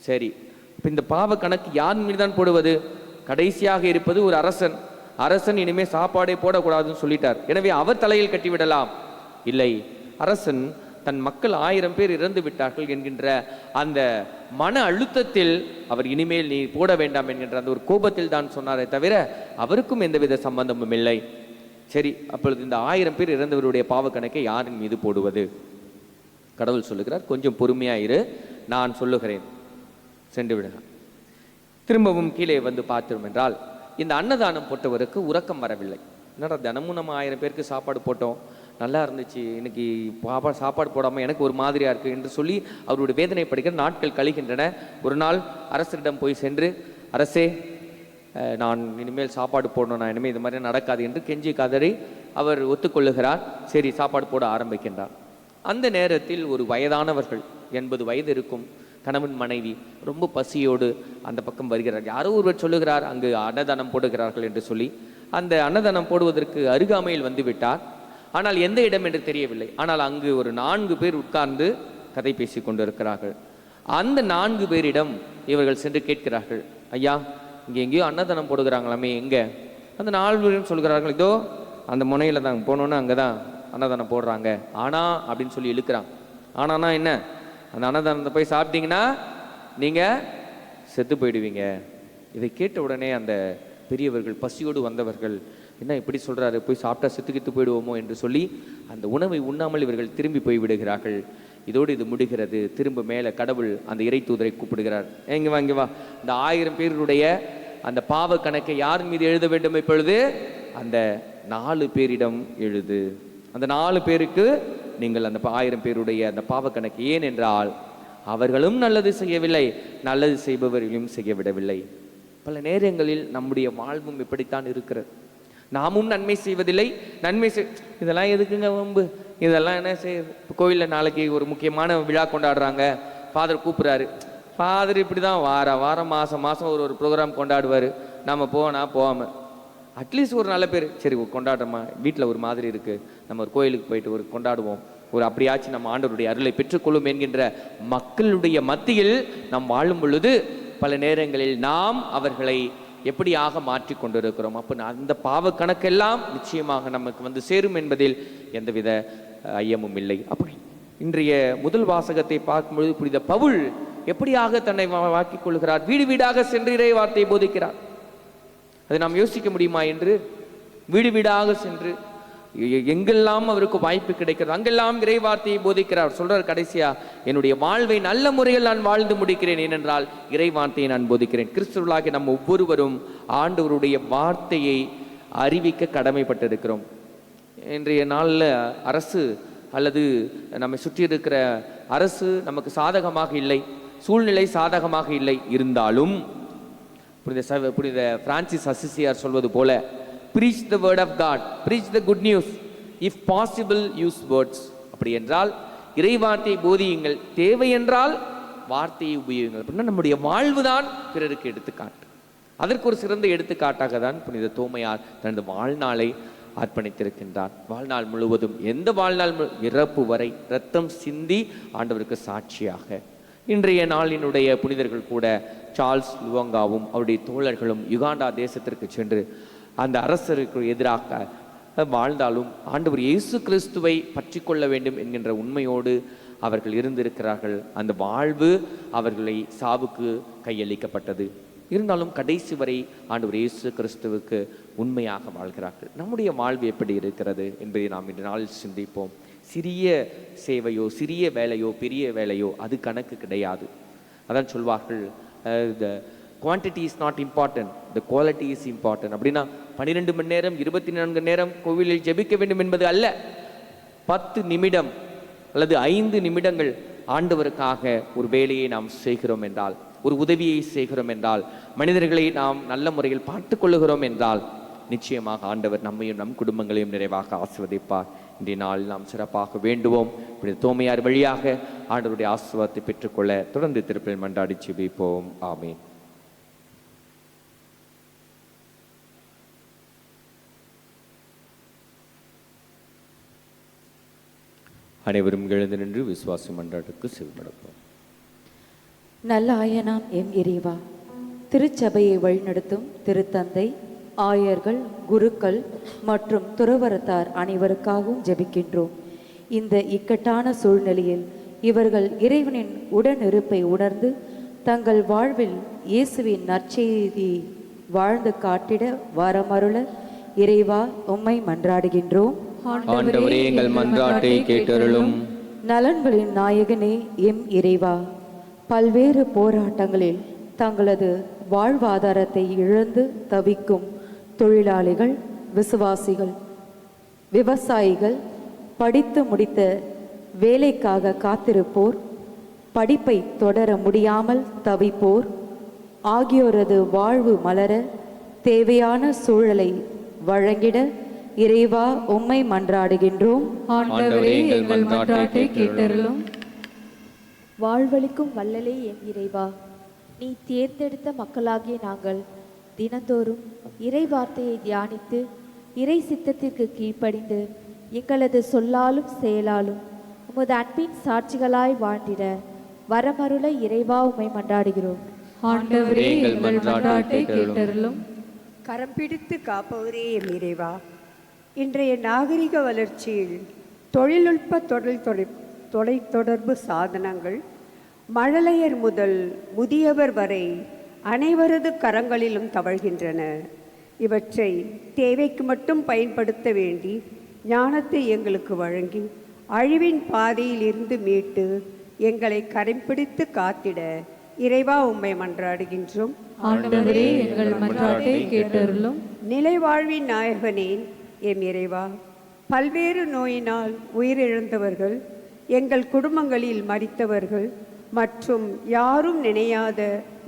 சரி, இப்போ இந்த பாவ கணக்கு யார் மீதுதான் போடுவது? கடைசியாக இருப்பது ஒரு அரசன். அரசன் இனிமேல் சாப்பாடே போடக்கூடாதுன்னு சொல்லிட்டார். எனவே அவர் தலையில் கட்டிவிடலாம். இல்லை, அரசன் தன் மக்கள் 1000 பேர் இறந்து விட்டார்கள் என்கின்ற அந்த மன அழுத்தத்தில் அவர் இனிமேல் நீ போட வேண்டாம் என்கின்ற அந்த ஒரு கோபத்தில் தான் சொன்னாரே தவிர அவருக்கும் எந்தவித சம்பந்தமும் இல்லை. சரி, அப்பொழுது இந்த 1000 பேர் இறந்தவருடைய பாவ கணக்கை யாரின் மீது போடுவது? கடவுள் சொல்லுகிறார், கொஞ்சம் பொறுமையாயிரு, நான் சொல்லுகிறேன், சென்று விடுகிறார். திரும்பவும் கீழே வந்து பார்த்தோம் என்றால் இந்த அன்னதானம் போட்டவருக்கு உறக்கம் வரவில்லை. என்னடா தினமும் நம்ம 1000 பேருக்கு சாப்பாடு போட்டோம், நல்லா இருந்துச்சு, இன்னைக்கு சாப்பாடு போடாமல் எனக்கு ஒரு மாதிரியா இருக்கு என்று சொல்லி அவருடைய வேதனை படிக்கிற நாட்கள் கழிகின்றன. ஒரு நாள் அரசரிடம் போய் சென்று, அரசே, நான் இனிமேல் சாப்பாடு போடணும், நான் இனிமேல் இது மாதிரி நடக்காது என்று கெஞ்சி கதறி அவர் ஒத்துக்கொள்ளுகிறார். சரி, சாப்பாடு போட ஆரம்பிக்கின்றார். அந்த நேரத்தில் ஒரு வயதானவர்கள் 80 வயது இருக்கும் கணவன் மனைவி ரொம்ப பசியோடு அந்த பக்கம் வருகிறார். யாரோ ஒருவர் சொல்லுகிறார், அங்கு அன்னதானம் போடுகிறார்கள் என்று சொல்லி. அந்த அன்னதானம் போடுவதற்கு அருகாமையில் வந்து விட்டார். ஆனால் எந்த இடம் என்று தெரியவில்லை. ஆனால் அங்கு ஒரு 4 பேர் உட்கார்ந்து கதை பேசி கொண்டிருக்கிறார்கள். அந்த 4 பேரிடம் இவர்கள் சென்று கேட்கிறார்கள், ஐயா, இங்கே எங்கேயோ அன்னதானம் போடுகிறாங்களாமே, எங்க? அந்த 4 பேரும் சொல்கிறார்கள், இதோ அந்த முனையில தான் போனோன்னு அங்கே தான் அன்னதானம் போடுறாங்க. ஆனா அப்படின்னு சொல்லி இழுக்கிறாங்க. ஆனானா என்ன? அந்த அன்னதானத்தை போய் சாப்பிட்டீங்கன்னா நீங்கள் செத்து போயிடுவீங்க. இதை கேட்ட உடனே அந்த பெரியவர்கள், பசியோடு வந்தவர்கள், என்ன இப்படி சொல்கிறாரு, போய் சாப்பிட்டா செத்து போயிடுவோமோ என்று சொல்லி அந்த உணவை உண்ணாமல் இவர்கள் திரும்பி போய் விடுகிறார்கள். இதோடு இது முடிகிறது. திரும்ப மேலே கடவுள் அந்த இறை தூதரை கூப்பிடுகிறார், எங்கே வா இங்கே வா, இந்த 1000 பேருடைய அந்த பாவ கணக்கை யார் மீது எழுத வேண்டும்? இப்பொழுது அந்த 4 பேரிடம் எழுது. அந்த 4 பேருக்கு நீங்கள் அந்த 1000 பேருடைய அந்த பாவ கணக்கு. ஏன் என்றால் அவர்களும் நல்லது செய்யவில்லை, நல்லது செய்பவர்களையும் செய்ய விடவில்லை. பல நேரங்களில் நம்முடைய வாழ்வும் இப்படித்தான் இருக்கிறது. நாமும் நன்மை செய்வதில்லை, நன்மை இதெல்லாம் எதுக்குங்க வம்பு, இதெல்லாம் என்ன கோயிலில் நாளைக்கு ஒரு முக்கியமான விழா கொண்டாடுறாங்க, ஃபாதர் கூப்பிட்றாரு, ஃபாதர் இப்படி தான் வாரம் மாதம் ஒரு ப்ரோக்ராம் கொண்டாடுவார், நம்ம போகாமல் அட்லீஸ்ட் ஒரு நல்ல பேர், சரி கொண்டாடுறோமா, வீட்டில் ஒரு மாதிரி இருக்குது, நம்ம ஒரு கோயிலுக்கு போயிட்டு ஒரு கொண்டாடுவோம், ஒரு அப்படியாச்சும் நம்ம ஆண்டவருடைய அருளை பெற்றுக்கொள்ளும் என்கின்ற மக்களுடைய மத்தியில் நாம் வாழும் பொழுது பல நேரங்களில் நாம் அவர்களை எப்படியாக மாற்றி கொண்டிருக்கிறோம். அப்போ அந்த பாவ கணக்கெல்லாம் நிச்சயமாக நமக்கு வந்து சேரும் என்பதில் எந்தவித ஐயமும் இல்லை. அப்படி இன்றைய முதல் வாசகத்தை பார்க்கும்பொழுது புனித பவுல் எப்படியாக தன்னை வாக்கிக் கொள்கிறார், வீடு வீடாக சென்று இறை வார்த்தையை போதிக்கிறார். அதை நாம் யோசிக்க முடியுமா என்று? வீடு வீடாக சென்று எங்கெல்லாம் அவருக்கு வாய்ப்பு கிடைக்கிறது அங்கெல்லாம் இறை வார்த்தையை போதிக்கிறார். சொல்றார் கடைசியா, என்னுடைய வாழ்வை நல்ல முறையில் நான் வாழ்ந்து முடிக்கிறேன், ஏனென்றால் இறை வார்த்தையை நான் போதிக்கிறேன். கிறிஸ்துவர்களாகி நம்ம ஒவ்வொருவரும் ஆண்டவருடைய வார்த்தையை அறிவிக்க கடமைப்பட்டிருக்கிறோம். இன்றைய நாளில் அரசு அல்லது நம்மை சுற்றி இருக்கிற அரசு நமக்கு சாதகமாக இல்லை, சூழ்நிலை சாதகமாக இல்லை. இருந்தாலும் புனித பிரான்சிஸ் அசிசியார் சொல்வது போல, preach the word of God, preach the good news, if possible use words. அப்படி என்றால் இறை வார்த்தையை போதியுங்கள், தேவை என்றால் வார்த்தையை உபயோகிங்கள். அப்படின்னா நம்முடைய வாழ்வுதான் பிறருக்கு எடுத்துக்காட்டு. அதற்கு ஒரு சிறந்த எடுத்துக்காட்டாக தான் புனித தோமையார் தனது வாழ்நாளை அர்ப்பணித்திருக்கின்றார். வாழ்நாள் முழுவதும், எந்த வாழ்நாள் இறப்பு வரை இரத்தம் சிந்தி ஆண்டவருக்கு சாட்சியாக. இன்றைய நாளினுடைய புனிதர்கள் கூட சார்ல்ஸ் லுவங்காவும் அவருடைய தோழர்களும் யுகாண்டா தேசத்திற்கு சென்று அந்த அரசருக்கு எதிராக வாழ்ந்தாலும் ஆண்டவர் இயேசு கிறிஸ்துவை பற்றி கொள்ள வேண்டும் என்கின்ற உண்மையோடு அவர்கள் இருந்திருக்கிறார்கள். அந்த வாழ்வு அவர்களை சாவுக்கு கையளிக்கப்பட்டது. இருந்தாலும் கடைசி வரை ஆண்டவர் இயேசு கிறிஸ்துவுக்கு உண்மையாக வாழ்கிறார்கள். நம்முடைய வாழ்வு எப்படி இருக்கிறது என்பதை நாம் இன்று நாளில் சிந்திப்போம். சிறிய சேவையோ, சிறிய வேலையோ, பெரிய வேலையோ அது கணக்கு கிடையாது. அதான் சொல்வார்கள், the quantity is not important, the quality is important. அப்படின்னா 12 மணி நேரம் 24 நேரம் கோவிலில் ஜெபிக்க வேண்டும் என்பது அல்ல. 10 நிமிடம் அல்லது 5 நிமிடங்கள் ஆண்டவருக்காக ஒரு வேலையை நாம் செய்கிறோம் என்றால், ஒரு உதவியை செய்கிறோம் என்றால், மனிதர்களை நாம் நல்ல முறையில் பார்த்து கொள்ளுகிறோம் என்றால் நிச்சயமாக ஆண்டவர் நம்மையும் நம் குடும்பங்களையும் நிறைவாக ஆசீர்வதிப்பார். இன்றைய நாளில் நாம் சிறப்பாக வேண்டுவோம். இப்படி தோமையார் வழியாக ஆண்டவருடைய ஆசீர்வாதத்தை பெற்றுக்கொள்ள தொடர்ந்து திருப்பலி மன்றாடி ஜெபிப்போம். ஆமென். அனைவரும் எழுந்து நின்று விசுவாச மன்றாட்டுக்கு செவிமடுப்போம். நல்ல ஆயனாம் எம் இறைவா, திருச்சபையை வழிநடத்தும் திருத்தந்தை, ஆயர்கள், குருக்கள் மற்றும் துறவரத்தார் அனைவருக்காகவும் ஜெபிக்கின்றோம். இந்த இக்கட்டான சூழ்நிலையில் இவர்கள் இறைவனின் உடனிருப்பை உணர்ந்து தங்கள் வாழ்வில் இயேசுவின் நற்செய்தி வாழ்ந்து காட்டிட வரமருள இறைவா உம்மை மன்றாடுகின்றோம். ஆண்டவரே, எங்கள் மன்றாட்டை கேட்டருளும். நலன்களின் நாயகனே எம் இறைவா, பல்வேறு போராட்டங்களில் தங்களது வாழ்வாதாரத்தை இழந்து தவிக்கும் தொழிலாளிகள், விசுவாசிகள், விவசாயிகள், படித்து முடித்த வேலைக்காக காத்திருப்போர், படிப்பை தொடர முடியாமல் தவிப்போர் ஆகியோரது வாழ்வு மலர தேவையான சூழலை வழங்கிட இறைவா உம்மை மன்றாடுகின்றோம். ஆண்டவரே, எங்கள் மன்றாட்டை கேட்டருளும். வாழ்வளிக்கும் வள்ளலே என் இறைவா, நீ தேர்ந்தெடுத்த மக்களாகிய நாங்கள் தினந்தோறும் இறை வார்த்தையை தியானித்து இறை சித்தத்திற்கு கீழ்ப்படிந்து எங்களது சொல்லாலும் செயலாலும் உமது அன்பின் சாட்சிகளாய் வாழ்ந்திட வரமருள இறைவா உம்மை மன்றாடுகிறோம். ஆண்டவரே, எங்கள் மன்றாட்டை கேட்டருளும். கரம் பிடித்து காப்பவரே எம் இறைவா, இன்றைய நாகரிக வளர்ச்சியில் தொழில்நுட்ப தொலைத்தொடர்பு சாதனங்கள் மழலையர் முதல் முதியவர் வரை அனைவரது கரங்களிலும் தவழ்கின்றன. இவற்றை தேவைக்கு மட்டும் பயன்படுத்த வேண்டி ஞானத்தை எங்களுக்கு வழங்கி அழிவின் பாதையில் இருந்து மீட்டு எங்களை கரம் பிடித்து காத்திட இறைவா உம்மை மன்றாடுகின்றோம். ஆண்டவரே, எங்கள் மன்றாட்டை கேட்டருளும். நிலை வாழ்வின் நாயகனே எம் இறைவா, பல்வேறு நோயினால் உயிரிழந்தவர்கள், எங்கள் குடும்பங்களில் மரித்தவர்கள் மற்றும் யாரும் நினையாத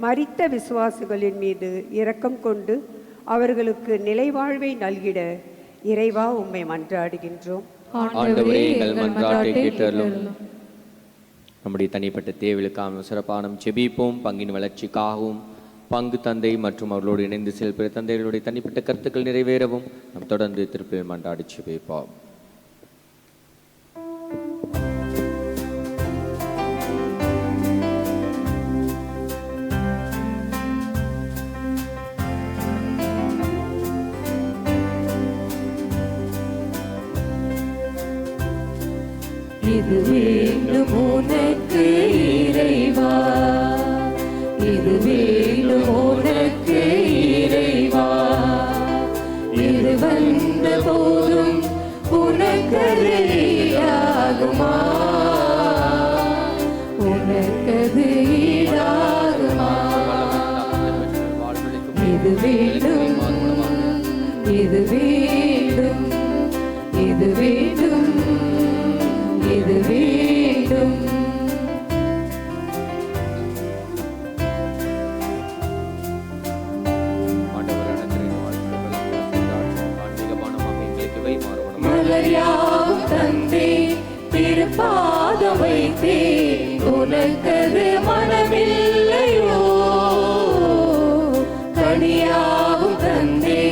மரித்த விசுவாசிகளின் மீது இரக்கம் கொண்டு அவர்களுக்கு நிலை வாழ்வை நல்கிட இறைவா உம்மை மன்றாடுகின்றோம். ஆண்டவரே, எங்கள் மன்றாட்டை கேட்டருளும். நம்முடைய தனிப்பட்ட தேவைகளுக்கான சிறப்பான ஜெபிப்போம். பங்கின் வளர்ச்சிக்காகவும் பங்கு தந்தை மற்றும் அவர்களோடு இணைந்து செயல்பட தந்தைகளுடைய தனிப்பட்ட கருத்துக்கள் நிறைவேறவும் நாம் தொடர்ந்து திருப்பில் மன்றாடி ஜெபிப்போம். இது வேண்டும் உனக்கு இறைவா, இது வேண்டும் உனக்கு இறைவா, இது வந்த போதும் உனக்கது ஈடாகுமா, உனக்கது ஈடாகுமா. இது வேண்டும், இது வேண்டும், இது வேண்டும், இது வேண்டும். மலர்யாவும் தந்தே திருப்பாதம் வைத்தே உனக்கது மனமில்லையோ, கனியாவும் தந்தே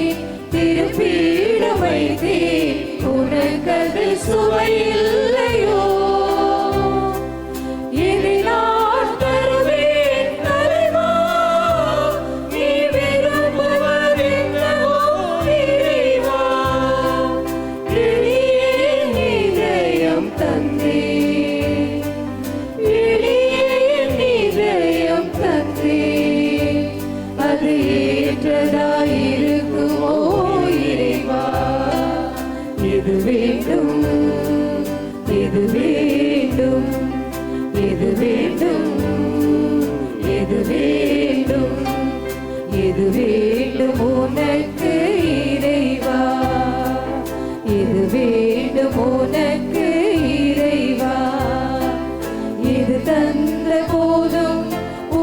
திருப்பீடம் வைத்தே உனக்கது சுவையில்லையோ. இதை நான் தருவேன் தலைவா, நீ விரும்புவதென்னவோ இறைவா. எளிய இதயம் தந்தே, எளிய இதயம் தந்தே, அது ஏற்றதாயிருக்குமோ இறைவா. இது வேண்டும், இது வேண்டும், இது வேண்டும், இது வேண்டும், இது வேண்டும் உனக்கு இறைவா, இது வேண்டும் உனக்கு இறைவா. இது தந்த போதும்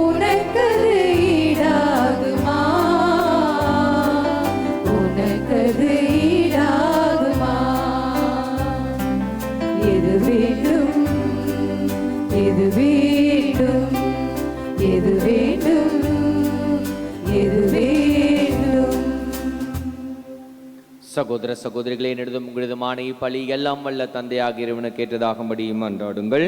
உனக்கது ஈடாகுமா, உனக்கது ஈடாகுமா. இது வேண்டும், இது வேண்டும், இது வேண்டும், இது வேண்டும். சகோதர சகோதரிகளே, நெடுதும் உங்களதுமான இப்பலி எல்லாம் வல்ல தந்தையாக இறைவனுக்கு ஏற்றதாகும்படி மன்றாடுங்கள்.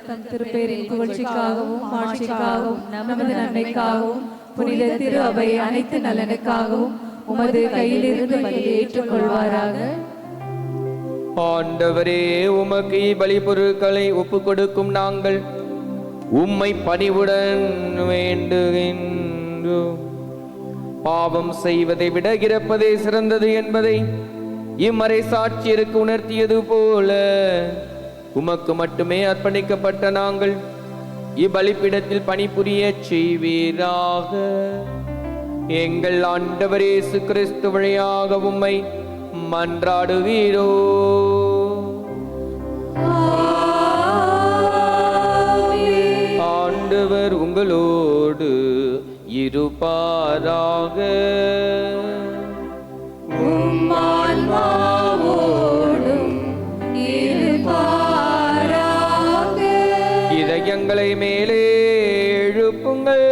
தம் திருப்பேரின் புகழ்ச்சிக்காகவும் ஆட்சிக்காகவும் நமது நன்மைக்காகவும் புனித திரு அவை அனைத்து நலனுக்காகவும் உமது கையிலிருந்து பலியை ஏற்றுக்கொள்வாராக. ஆண்டவரே, உமக்கு பலி பொருட்களை ஒப்பு கொடுக்கும் நாங்கள் உம்மை பணிவுடன் வேண்டுகின்றோம். பாவம் செய்வதை விட இறப்பதே சிறந்தது என்பதை இம்மறை சாட்சியருக்கு உணர்த்தியது போல உமக்கு மட்டுமே அர்ப்பணிக்கப்பட்ட நாங்கள் இப்பலிப்பிடத்தில் பணிபுரிய செய்வீராக. எங்கள் ஆண்டவர் இயேசு கிறிஸ்து வழியாக உம்மை மன்றாடுகிறோ. ஆண்டவர் உங்களோடு இருப்பாராக. இதயங்களை மேலே எழுப்புங்கள்.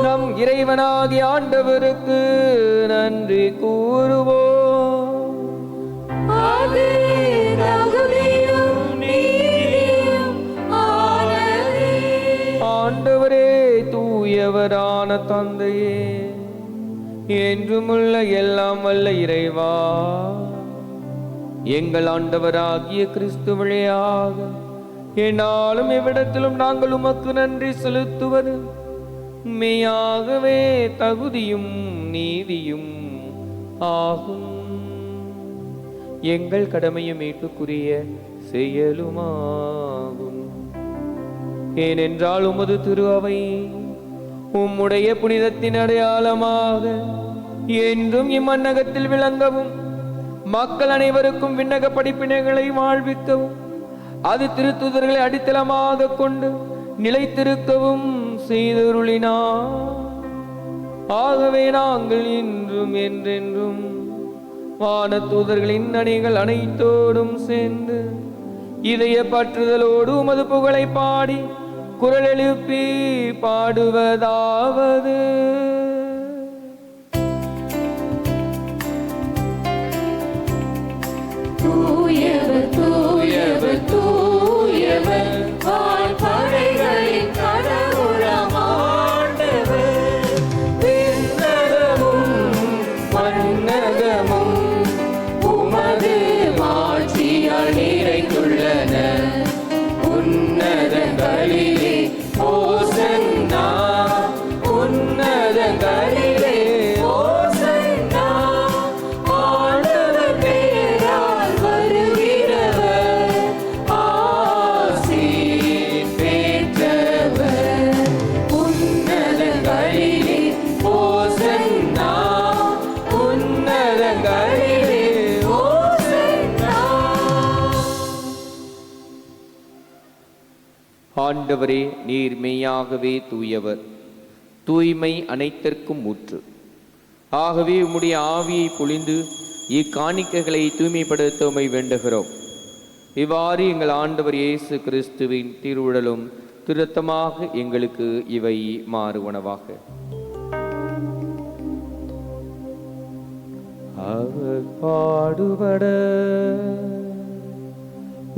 நம் இறைவனாகிய ஆண்டவருக்கு நன்றி கூறுவோம். ஆண்டவரே, தூயவரான தந்தையே, என்றுமுள்ள எல்லாம் வல்ல இறைவா, எங்கள் ஆண்டவராகிய கிறிஸ்து வழியாக என்னாலும் எவ்விடத்திலும் நாங்கள் உமக்கு நன்றி செலுத்துவது மெய்யாகவே தகுதியும் நீதியும் ஆகும். எங்கள் கடமையும் மீட்புக்குரிய செயலுமாகும். ஏனென்றால் உமது திரு அவை உம்முடைய புனிதத்தின் அடையாளமாக என்றும் இம்மன்னகத்தில் விளங்கவும், மக்கள் அனைவருக்கும் விண்ணக படிப்பினைகளை வாழ்விக்கவும், அது திருத்துதர்களை அடித்தளமாக கொண்டு நிலைத்திருக்கவும் செய்தருளினார். ஆகவே நாங்கள் இன்றும் என்றென்றும் வானதூதர்களின் அணிகள் அனைத்தோடும் சேர்ந்து இதய பற்றுதலோடு உமது புகழை பாடி குரல் எழுப்பி பாடுவதாவது: தூயவர் தூயவர் தூயவர், வான்படைகளின் கடவுளாம் ஆண்டவர். விண்ணகமும் மண்ணகமும் உமது மாட்சியால் நிறைந்துள்ளன. உன்னதங்களிலே ஓசன்னா, உன்னதங்களிலே ஓசன்னா. ஆண்டவர் பெயரால் வருகிறவர் ஆசீர் பெற்றவர். உன்னதங்களிலே ஓசன்னா, உன்னதங்களிலே ஓசன்னா. ஆண்டவரே, நீர் மெய்யாகவே தூயவர், தூய்மை அனைத்திற்கும் ஊற்று. ஆகவே உம்முடைய ஆவியை பொழிந்து இக்காணிக்கைகளை தூய்மைப்படுத்த உம்மை வேண்டுகிறோம். இவ்வாறு எங்கள் ஆண்டவர் இயேசு கிறிஸ்துவின் திருவுடலும் திருத்தமாக எங்களுக்கு இவை மாறுவனவாக. அவர் பாடுபட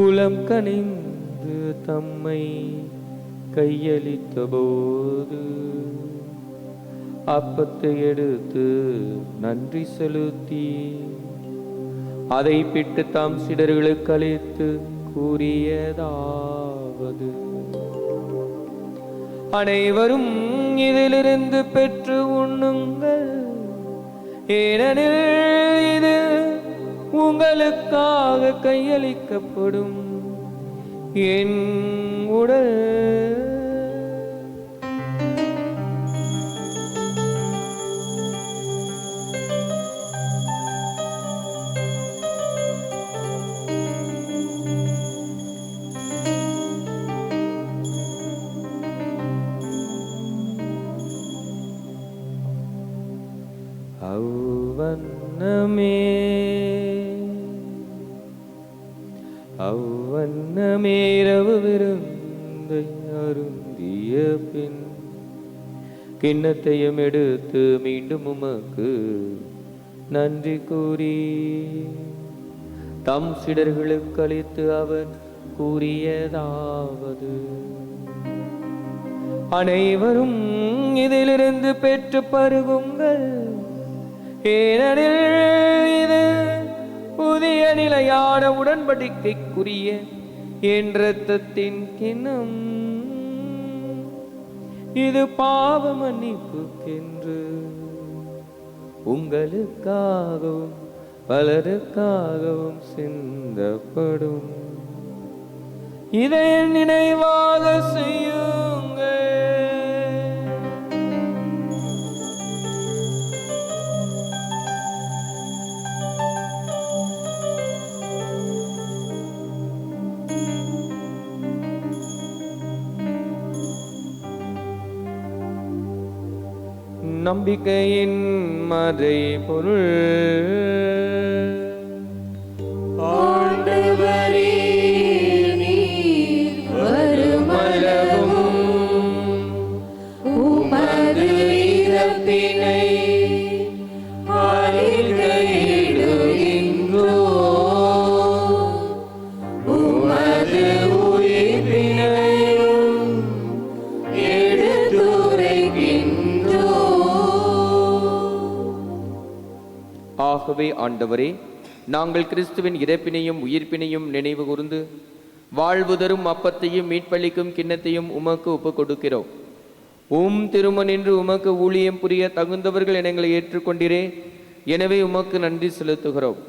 உளம் கனிந்து தம்மை கையளித்த போது அப்பத்தை எடுத்து நன்றி செலுத்தி அதை பிட்டு தாம் சீடர்களுக்கு அளித்து கூறியதாவது: அனைவரும் இதிலிருந்து பெற்று உண்ணுங்கள், ஏனெனில் இது உங்களுக்காக கையளிக்கப்படும் என் உடல். அவ்வண்ணமேரவு விருந்தை அருந்திய பின் கிண்ணத்தையும் எடுத்து மீண்டும் உமக்கு நன்றி கூறி தம் சீடர்களுக்கு அளித்து அவர் கூறியதாவது: அனைவரும் இதிலிருந்து பெற்று பருகுங்கள். ஏனெனில் இது புதிய நிலையான உடன்படிக்கைக்குரிய என் இரத்தத்தின் கிண்ணம். இது பாவ மன்னிப்புக்கென்று உங்களுக்காகவும் பலருக்காகவும் சிந்தப்படும். இதை நினைவாக செய்யுங்கள். நம்பிக்கையின் மறை பொருள். ஆண்டவரே நீர் வருமளவும் உமது இறப்பினை அறிக்கையிடுகின்றோம். உமது உயிர்ப்பினையும் எடுத்துரைக்கின்றோம். ஆகவே ஆண்டவரே, நாங்கள் கிறிஸ்துவின் இறப்பினையும் உயிர்ப்பினையும் நினைவு கூர்ந்து வாழ்வு தரும் அப்பத்தையும் மீட்பளிக்கும் கிண்ணத்தையும் உமக்கு ஒப்புக் கொடுக்கிறோம். திருமணின்று உமக்கு ஊழியம் புரிய தகுந்தவர்கள் என எங்களை ஏற்றுக்கொண்டிரே. எனவே உமக்கு நன்றி செலுத்துகிறோம்.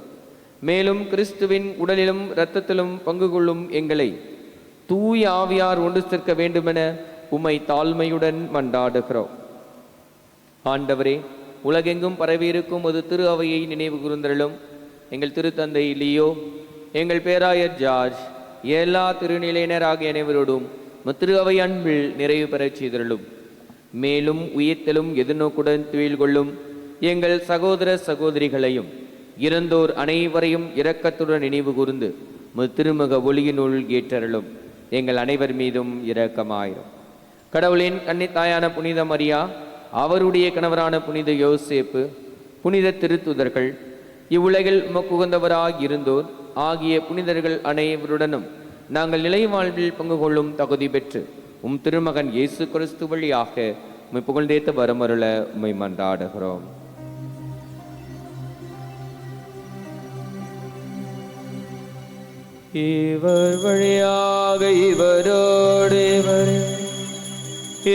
மேலும் கிறிஸ்துவின் உடலிலும் இரத்தத்திலும் பங்கு கொள்ளும் எங்களை தூய ஆவியார் ஒன்று சேர்க்க வேண்டுமென உம்மை தாழ்மையுடன் மன்றாடுகிறோம். ஆண்டவரே, உலகெங்கும் பரவியிருக்கும் ஒரு திரு அவையை நினைவு கூர்ந்தருளும். எங்கள் திருத்தந்தை லியோ, எங்கள் பேராயர் ஜார்ஜ், எல்லா திருநிலையினர் ஆகிய அனைவரோடும் திரு அவை அன்பில் நிறைவு பெறச் செய்தருளும். மேலும் உயிர்த்தலும் எதிர்நோக்குடன் துயில் கொள்ளும் எங்கள் சகோதர சகோதரிகளையும் இறந்தோர் அனைவரையும் இரக்கத்துடன் நினைவு கூர்ந்து திருமுக ஒளியினுள் ஏற்றருளும். எங்கள் அனைவர் மீதும் இரக்கமாயிரும். கடவுளின் கன்னித்தாயான புனித மரியா, அவருடைய கணவரான புனித யோசேப்பு, புனித திருத்துதர்கள், இவ்வுலகில் உமக்குகந்தவராக இருந்தோர் ஆகிய புனிதர்கள் அனைவருடனும் நாங்கள் நிலை வாழ்வில் பங்கு கொள்ளும் தகுதி பெற்று திருமகன் இயேசு கிறிஸ்து வழியாக உம்மை புகழ்ந்தேத்த வரமருள உம்மை மன்றாடுகிறோம். இவர் வழியாக இவரோடு இவர்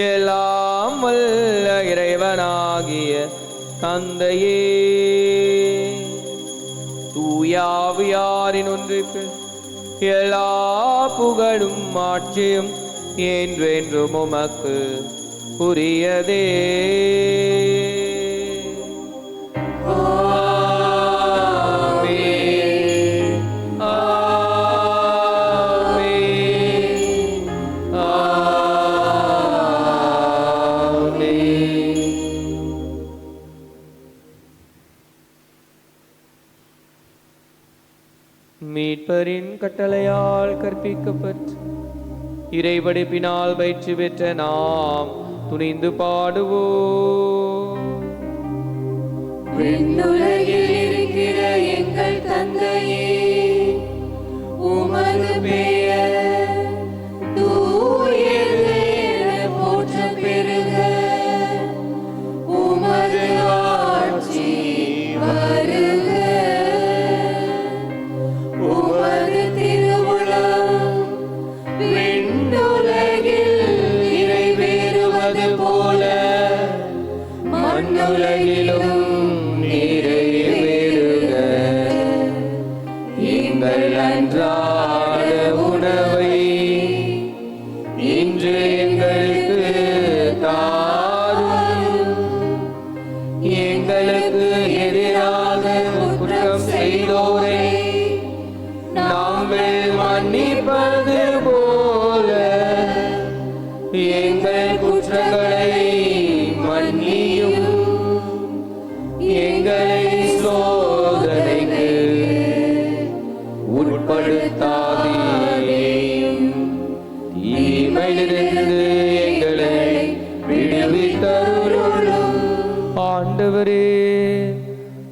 எல்லாம் வல்ல இறைவனாகிய தந்தையே, தூயாவியாரின் ஒன்றுக்கு எல்லா புகழும் ஆட்சியும் என்றென்றும் உமக்கு உரியதே. மீட்பரின் கட்டளையால் கற்பிக்கப்பட்டு இறைவடிப்பினால் பயிற்சி பெற்ற நாம் துணிந்து பாடுவோம். விண்ணுலகில் இருக்கிற எங்கள் தந்தையே, உமது பெயர் தூயது என போற்றப் பெறுக. உமது ஆட்சி வருக. உமது திருவுளம் விண்ணுலகில் நிறைவேறுவது போல மண்ணுலகிலும் நிறைவேறுக. எங்கள் அன்றாட உணவை இன்று எங்களுக்கு தாரும். எங்களுக்கு எதிராக குற்றம் செய்தோரை நாங்கள் மன்னிப்பது போல எங்கள் குற்றங்களை மன்னியும். எங்களை சோதனைக்கு உட்படுத்தாதேயும், தீமையிலிருந்து எங்களை விடுவித்தருளும். ஆண்டவரே,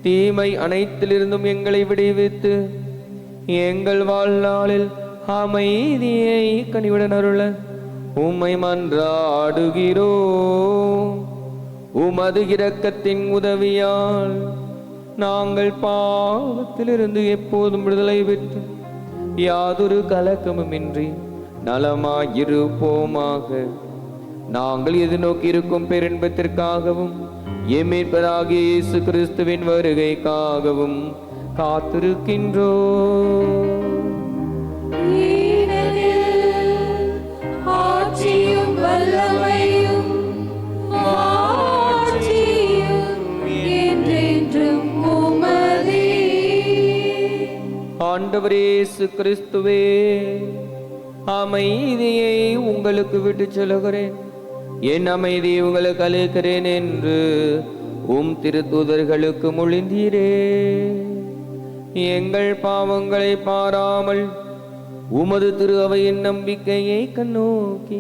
தீமை அனைத்திலிருந்தும் எங்களை விடுவித்து எங்கள் வாழ்நாளில் அமைதியை கனிவுடன் அருள உம்மை மன்றாடுகிறோம். உமது இரக்கத்தின் உதவியால் நாங்கள் பாவத்திலிருந்து எப்போதும் விடுதலை பெற்று யாதொரு கலக்கமுமின்றி நலமாயிருப்போமாக. நாங்கள் எதிர்நோக்கி இருக்கும் பேரின்பத்திற்காகவும் எம்மீட்பராகிய இயேசு கிறிஸ்துவின் வருகைக்காகவும் காத்திருக்கின்றோம். ஆட்சியும் வல்லமையும் மாட்சியும் என்றென்றும் உமதே. ஆண்டவரே இயேசு கிறிஸ்துவே, அமைதியை உங்களுக்கு விட்டு செல்கிறேன், என் அமைதியை உங்களுக்கு அளிக்கிறேன் என்று உம் திருத்தூதர்களுக்கு மொழிந்தீரே. எங்கள் பாவங்களை பாராமல் உமது திரு அவையின் நம்பிக்கையை கண்ணோக்கி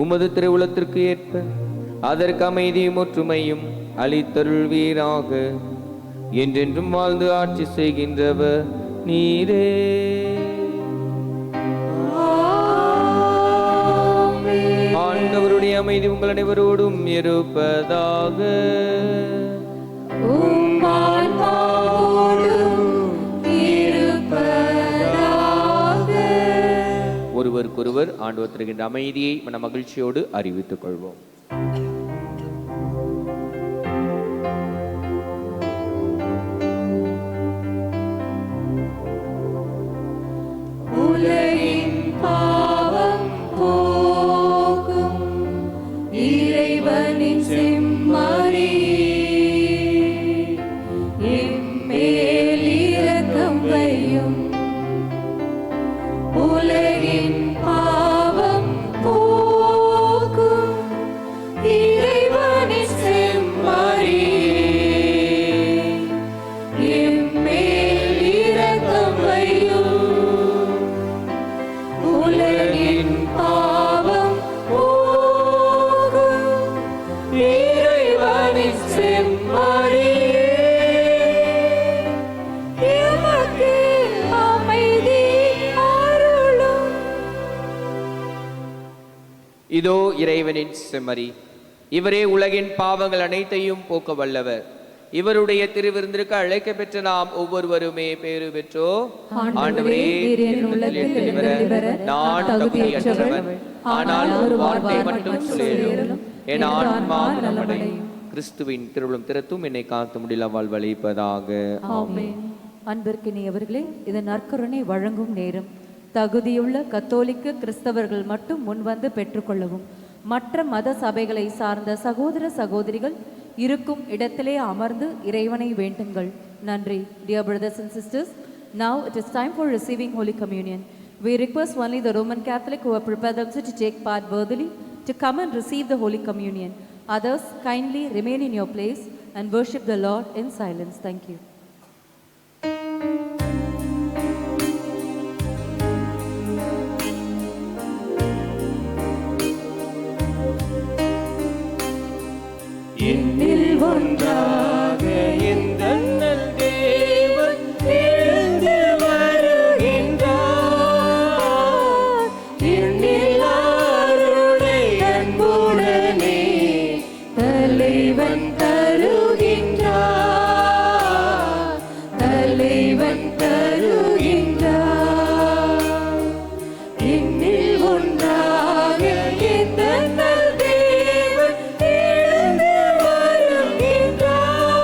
உமது திருவுளத்திற்கு ஏற்ப அதற்கு அமைதியும் ஒற்றுமையும் அளித்தருள்வீராக. என்றென்றும் வாழ்ந்து ஆட்சி செய்கின்றவர் நீரே. ஆண்டவருடைய அமைதி உங்கள் அனைவரோடும் இருப்பதாக. ஒருவருக்கொருவர் ஆண்டவர் தருகின்ற அமைதியை மன மகிழ்ச்சியோடு அறிவித்துக் கொள்வோம். உலகின் பாவம் போக்கும் இறைவனின் செம்மறி, எம்மேல் இரக்கம் வையும். உலகின் பாவம் போக்கும் இறைவனின் செம்மறி, எம்மேல் இரக்கம் வையும். உலகின் பாவம் போக்கும் இறைவனின் செம்மறி, எமக்கு அமைதி அருளும். இதோ இறைவனின் செம்மறி, இவரே உலகின் பாவங்கள் அனைத்தையும் போக்க வல்லவர். இவருடைய திருவிருந்திற்கு அழைக்க பெற்ற நாம் ஒவ்வொருவருமே பேறு பெற்றோ. ஆண்டவரே, நான் தகுதியற்றவன், ஆனால் ஒரு வார்த்தை மட்டும் சொல்லிடும், என் ஆன்மா குணமடையும். கிறிஸ்துவின் திருவுளம் திறத்தும் என்னை காத்து முடியல வாழ்வழிப்பதாக. ஆமென். அன்பிற்கினியவர்களே, இது நற்கருணை வழங்கும் நேரம். தகுதியுள்ள கத்தோலிக்க கிறிஸ்தவர்கள் மட்டும் முன்வந்து பெற்றுக்கொள்ளவும். மற்ற மத சபைகளை சார்ந்த சகோதர சகோதரிகள் இருக்கும் இடத்திலே அமர்ந்து இறைவனை வேண்டுங்கள். நன்றி. Dear brothers and sisters, now it is time for receiving Holy Communion. We request only the Roman Catholic who have prepared themselves to take part worthily to come and receive the Holy Communion. Others, kindly remain in your place and worship the Lord in silence. Thank you. என்னில் ஒன்றாக இந்த நல் தேவன் எழுந்து வருகின்றார். என்னில் அருளை அன்புடனே தலைவன் தருகின்றார். தலைவன் தருகின்றார். என்னில் ஒன்றாக இந்த நல் தேவன் எழுந்து வருகின்றார்.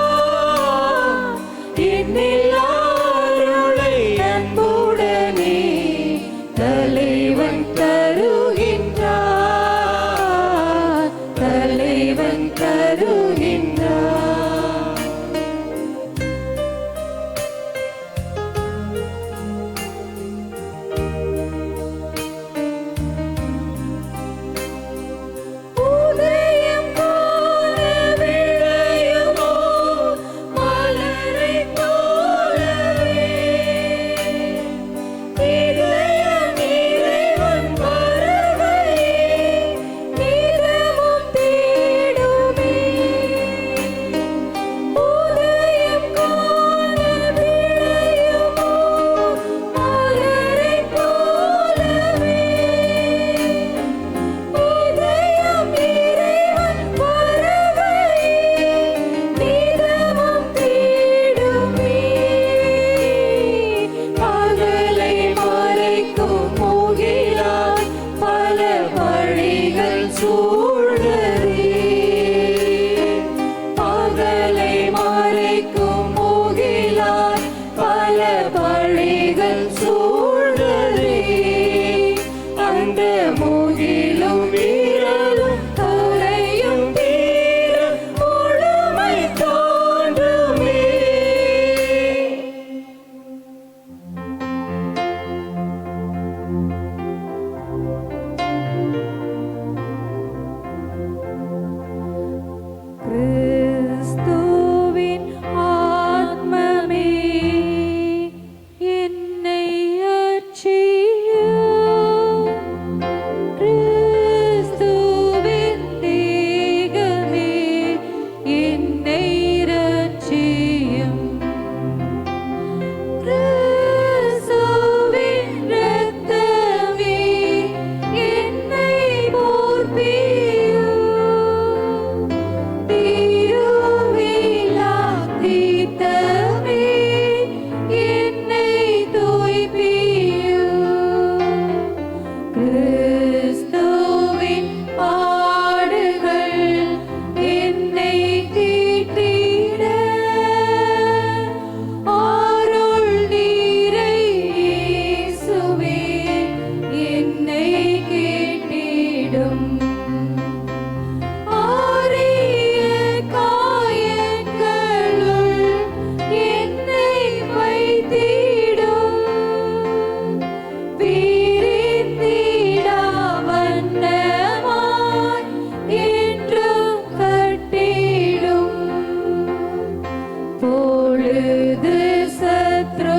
மருது சத்ருவிடம்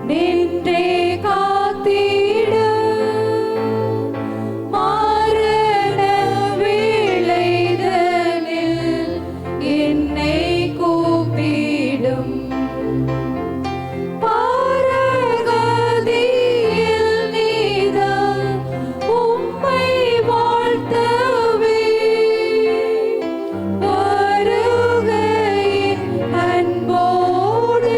நின்றே காத்திடும் மரண வேளைதனில் என்னை கூப்பிடும் பாரகதியில் நீதான் உம்மை வாழ்த்தவே வருகையின் அன்போடு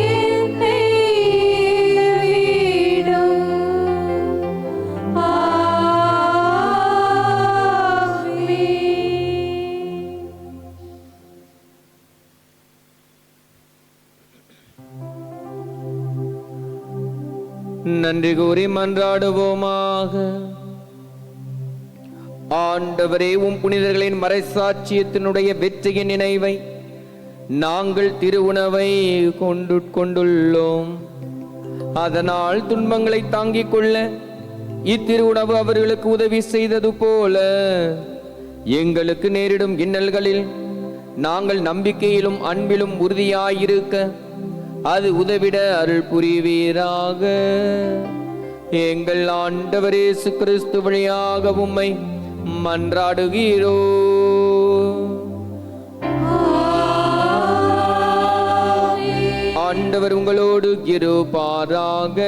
என்னை விடும். ஆமென். நன்றி கூறி மன்றாடுவோமாக. ஆண்டவரே, உம் புனிதர்களின் மறைசாட்சியத்தினுடைய வெற்றியின் நினைவை நாங்கள் திருவுணவை கொண்டுள்ளோம். அதனால் துன்பங்களை தாங்கிக் கொள்ள இத்திருவுணவு அவர்களுக்கு உதவி செய்தது போல எங்களுக்கு நேரிடும் இன்னல்களில் நாங்கள் நம்பிக்கையிலும் அன்பிலும் உறுதியாயிருக்க அது உதவிட அருள் புரிவீராக. எங்கள் ஆண்டவர் இயேசு கிறிஸ்து வழியாக உம்மை மன்றாடுகிறோ. ஆண்டவர் உங்களோடு இருப்பாராக.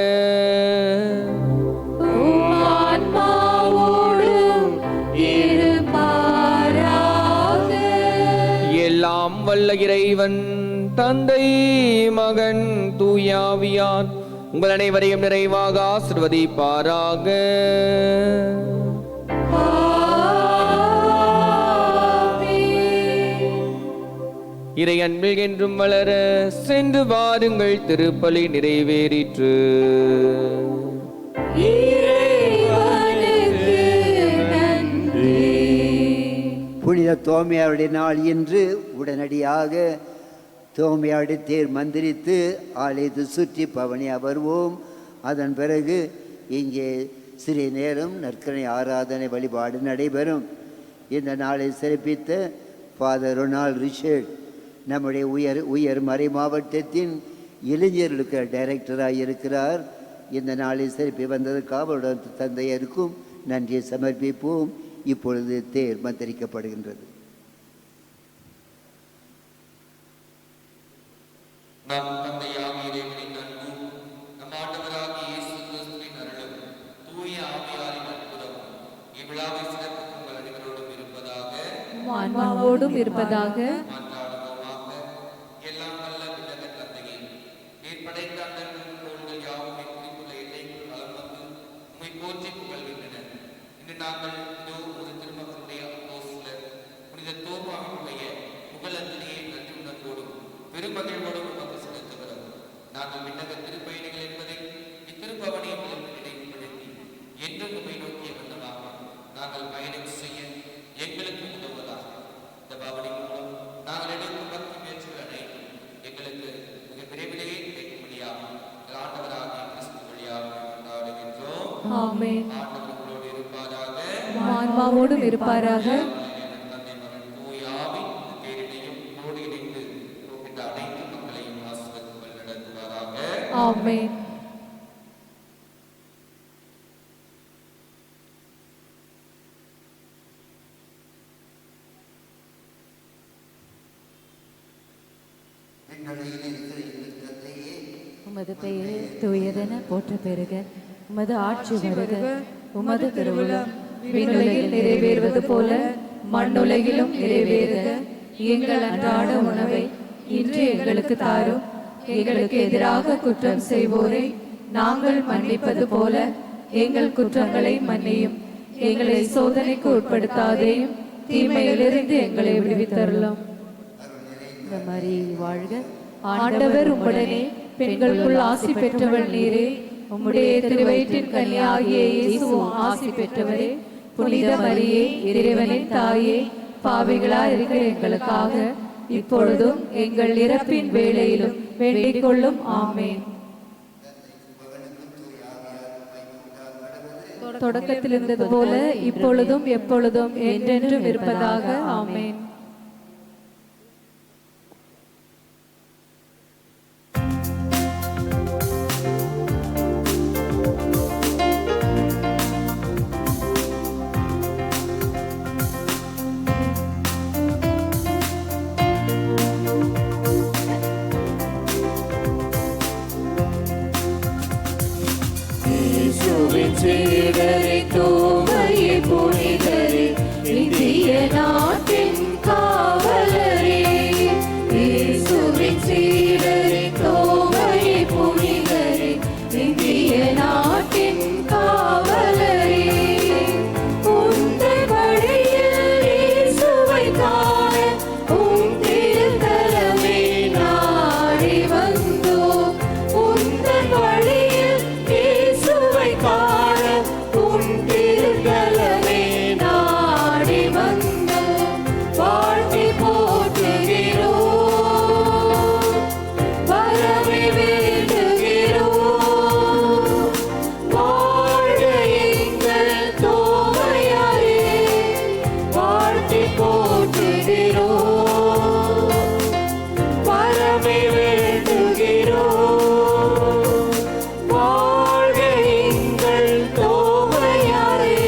எல்லாம் வல்ல இறைவன் தந்தை, மகன், தூயாவியார் உங்கள் அனைவரையும் நிறைவாக ஆசீர்வதிப்பாராக. இறை அன்பில் என்றும் வளர சென்று வாருங்கள், திருப்பலி நிறைவேறிற்று. புனித தோமையாருடைய நாள் இன்று. உடனடியாக தோமையாருடைய தேர் மந்திரித்து ஆலயத்தை சுற்றி பவனியா வருவோம். அதன் பிறகு இங்கே சிறிய நேரம் நற்கரணை ஆராதனை வழிபாடு நடைபெறும். இந்த நாளை சிறப்பித்த ஃபாதர் ரொனால்ட் ரிச்சர்ட் நம்முடைய உயர் மறை மாவட்டத்தின் இளைஞர்களுக்கு டைரக்டராக இருக்கிறார். இந்த நாளை சிறப்பி வந்ததற்காக அவருடைய தந்தையருக்கும் நன்றியை சமர்ப்பிப்போம். இப்பொழுது தேர் மந்திரிக்கப்படுகின்றது. நம் தந்தையாகிய இறைவனின் அன்பும் நம் ஆண்டவராகிய இயேசு கிறிஸ்துவின் அருளும் தூய ஆவியாரின் அற்புதமும் இவ்விழாவை சிறப்புக்கும் உங்கள் அனைவரோடும் இருப்பதாக. ஆன்மாவோடும் இருப்பதாக. எல்லாம் வல்ல விண்ணக தந்தையே, நீர் படைத்த அண்டங்கள் கோள்கள் யாவும் குறிப்புள்ள எல்லைக்குள் வலம் வந்து உம்மை போற்றி புகழ்கின்றன. இன்று நாங்கள் இதோ ஒரு திருமகனுடைய அப்போஸ்தலர் புனித தோமாவினுடைய புகழத்திலேயே நன்றி உணர்வோடும் பெருமகிழ்வோடும் உமக்கு செலுத்துகிறோம். நாங்கள் விண்ணக திருப்பயணிகள் என்பதை இத்திருப்பவனை நினைவுபடுத்தி என்றும் உம்மை நோக்கிய வண்ணமாக நாங்கள் பயணம் செய்ய எங்களுக்கு உதவுவதாக. இந்த பவனி மூலம் நாங்கள் எடுக்கும் பக்தி முயற்சிகள் அனைத்தும் எங்களுக்கு மிக விரைவிலேயே கிடைக்கும்படியாக ஆண்டவராகிய கிறிஸ்து வழியாக கொண்டாடுகின்றோம். ஆமென். ஆண்டவர் உங்களோடு இருப்பாராக. ஆன்மாவோடும் இருப்பாராக. தந்தை, மகன், தூய ஆவி தேரினையும் கோடி இணைந்து இந்த அனைத்து மக்களையும் ஆசீர்வதித்து நடத்துவாராக. ஆமென். உமது பெயர் தூயதென போற்ற பெறுக. உமது ஆட்சி வருக. உமது திருவுளம் விண்ணுலகில் நிறைவேறுவது போல மண்ணுலகிலும் நிறைவேறுக. எங்கள் அன்றாட உணவை இன்று எங்களுக்கு தாரும். எங்களுக்கு எதிராக குற்றம் செய்வோரை நாங்கள் மன்னிப்பது போல எங்கள் குற்றங்களை மன்னியும். எங்களை சோதனைக்கு உட்படுத்தாதேயும், தீமையிலிருந்து எங்களை விடுவித்தருளும். வாழ்க. ஆண்டவர் உம்முடனே, பெண்களுக்குள் ஆசி பெற்றவள் நீரே. உம்முடைய திருவயிற்றின் கனியாகிய இயேசுவும் ஆசி பெற்றவரே. புனித மரியே, இறைவனின் தாயே, பாவிகளா இருக்கிற எங்களுக்காக இப்பொழுதும் எங்கள் இறப்பின் வேளையிலும் வேண்டிக் கொள்ளும். ஆமென். தொடக்கத்தில் இருந்தது போல இப்பொழுதும் எப்பொழுதும் என்றென்றும் இருப்பதாக. ஆமென். போற்றுகிறோம், பரமை வேண்டுகிறோம். வாழ்க எங்கள் தோமையாரே.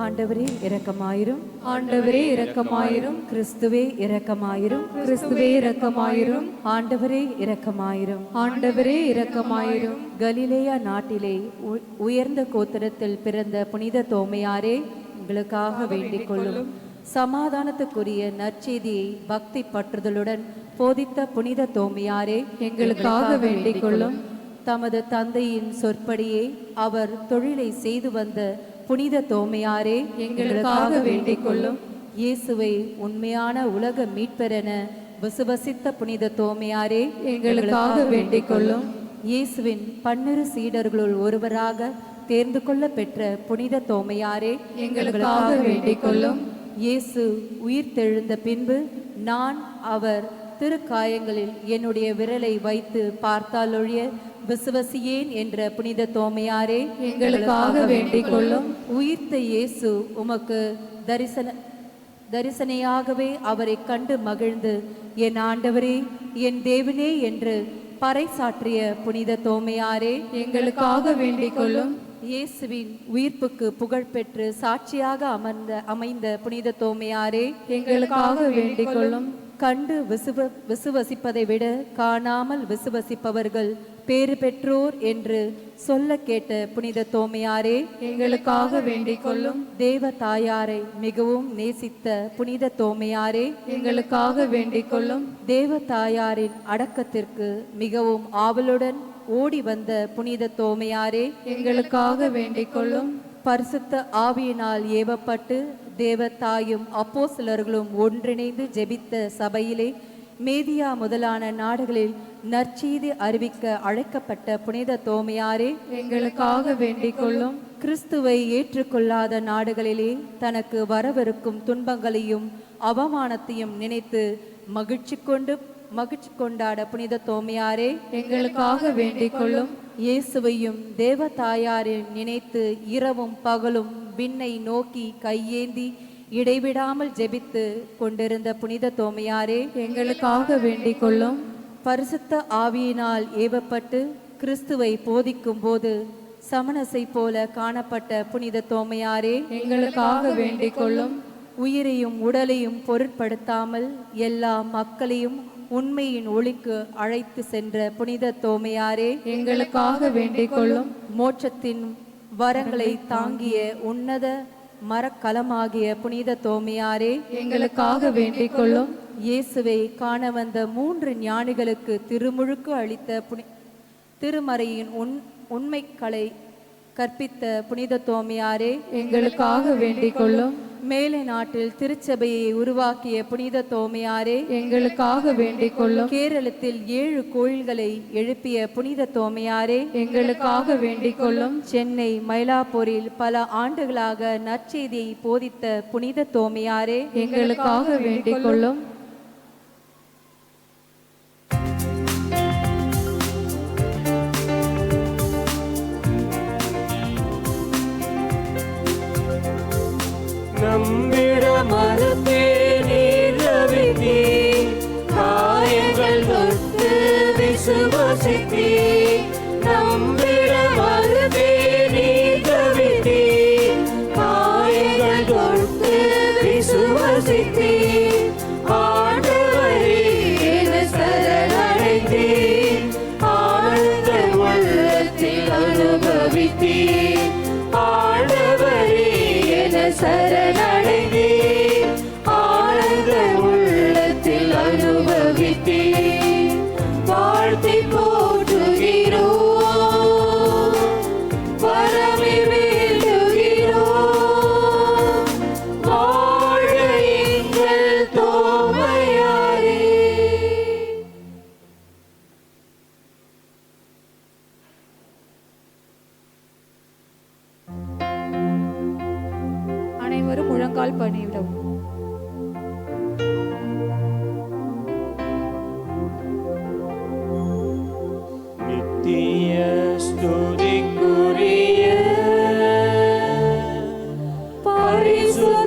ஆண்டவரே இரக்கமாயிரும், ஆண்டவரே இரக்கமாயிரும், கிறிஸ்துவே இரக்கமாயிரும், கிறிஸ்துவே இரக்கமாயிரும், ஆண்டவரே இரக்கமாயிரும், ஆண்டவரே இரக்கமாயிரும். கலிலேயா நாட்டிலே உயர்ந்த கோத்திரத்தில் பிறந்த புனித தோமையாரே, எங்களுக்காக வேண்டிக் கொள்ளும். சமாதானத்துக்குரிய நற்செய்தியை பக்தி பற்றுதலுடன் போதித்த புனித தோமையாரே, எங்களுக்காக வேண்டிக் கொள்ளும். தமது தந்தையின் சொற்படியே அவர் தொழிலை செய்து வந்த புனித தோமையாரே, எங்களுக்காக வேண்டிக் கொள்ளும். இயேசுவை உண்மையான உலக மீட்பரென விசுவசித்த புனித தோமையாரே, எங்களுக்காக வேண்டிக் கொள்ளும். இயேசுவின் 12 சீடர்களுள் ஒருவராக தேர்ந்து கொள்ள பெற்ற புனித தோமையாரே, எங்களுக்காக வேண்டிக் கொள்ளும். இயேசு உயிர்த்தெழுந்த பின்பு நான் அவர் திருக்காயங்களில் என்னுடைய விரலை வைத்து பார்த்தாலொழிய விசுவசியேன் என்ற புனித தோமையாரே, எங்களுக்காக வேண்டிக் கொள்ளும். உயிர்த்த இயேசு உமக்கு தரிசனையாகவே அவரை கண்டு மகிழ்ந்து என் ஆண்டவரே என் தேவனே என்று பறைசாற்றிய புனித தோமையாரே, எங்களுக்காக வேண்டிக் கொள்ளும். இயேசுவின் உயிர்ப்புக்கு புகழ்பெற்று சாட்சியாக அமைந்த புனித தோமையாரே, எங்களுக்காக வேண்டிக் கொள்ளும். கண்டு விசுவசிப்பதை விட காணாமல் விசுவசிப்பவர்கள் பேறு பெற்றோர் என்று சொல்ல கேட்ட புனித தோமையாரே, எங்களுக்காக வேண்டிக் கொள்ளும். தேவ தாயாரை மிகவும் நேசித்த புனித தோமையாரே, எங்களுக்காக வேண்டிக் கொள்ளும். தேவ தாயாரின் அடக்கத்திற்கு மிகவும் ஆவலுடன் ஓடி வந்த புனித தோமையாரே, எங்களுக்காக வேண்டிக் கொள்ளும். பரிசுத்த ஆவியினால் ஏவப்பட்டு தேவத்தாயும் அப்போஸ்தலர்களும் ஒன்றிணைந்து ஜெபித்த சபையிலே மேதியா முதலான நாடுகளில் நற்செய்தி அறிவிக்க அழைக்கப்பட்ட புனித தோமையாரே, எங்களுக்காக வேண்டிக் கொள்ளும். கிறிஸ்துவை ஏற்றுக்கொள்ளாத நாடுகளிலே தனக்கு வரவிருக்கும் துன்பங்களையும் அவமானத்தையும் நினைத்து மகிழ்ச்சி கொண்டாட புனித தோமையாரே, எங்களுக்காக வேண்டிக் கொள்ளும். இயேசுவையும் தேவ தாயாரை நினைத்து இரவும் பகலும் விண்ணை நோக்கி கையேந்தி இடைவிடாமல் ஜெபித்து கொண்டிருந்த புனித தோமையாரே, எங்களுக்காக வேண்டிக் கொள்ளும். பரிசுத்த ஆவியினால் ஏவப்பட்டு கிறிஸ்துவை போதிக்கும் போது சமணசை போல காணப்பட்ட புனித தோமையாரே, எங்களுக்காக வேண்டிக் கொள்ளும். உயிரையும் உடலையும் பொருட்படுத்தாமல் எல்லா மக்களையும் உண்மையின் ஒளிக்கு அழைத்து சென்ற புனித தோமையாரே, எங்களுக்காக வேண்டிக் கொள்ளும். மோட்சத்தின் வரங்களை தாங்கிய உன்னத மரக்கலமாகிய புனித தோமையாரே, எங்களுக்காக வேண்டிக் கொள்ளும். இயேசுவை காண வந்த 3 ஞானிகளுக்கு திருமுழுக்கு அளித்த திருமறையின் உண்மைகளை கற்பித்த புனித தோமையாரே, எங்களுக்காக வேண்டிக் கொள்ளும். மேலை நாட்டில் திருச்சபையை உருவாக்கிய புனித தோமையாரே, எங்களுக்காக வேண்டிக் கொள்ளும். கேரளத்தில் 7 கோயில்களை எழுப்பிய புனித தோமையாரே, எங்களுக்காக வேண்டிக் கொள்ளும். சென்னை மயிலாப்பூரில் பல ஆண்டுகளாக நற்செய்தியை போதித்த புனித தோமையாரே, எங்களுக்காக வேண்டிக் கொள்ளும். நம்பிட மறுத்தே நீரவித்தீ, காயங்கள் தொட்டு விசுவாசித்தீ. நம்பிட மறுத்தே நீரவித்தீ, காயங்கள் தொட்டு விசுவாசித்தீ. ஆண்டவரே என சரணடைந்தீ, ஆழ்ந்த உள்ளத்தில் அனுபவித்தீ. ஆண்டவரே சரணடைந்தே ஆழ்ந்த உள்ளத்தில் அனுபவித்தே. வாழ்த்தி போற்றுகிறோம், பரமை வேண்டுகிறோம். வாழ்க எங்கள் தோமையாரே. அனைவரும் முழங்கால் பணியிடவும். நித்திய ஸ்துதிக்குரிய பரிசுத்த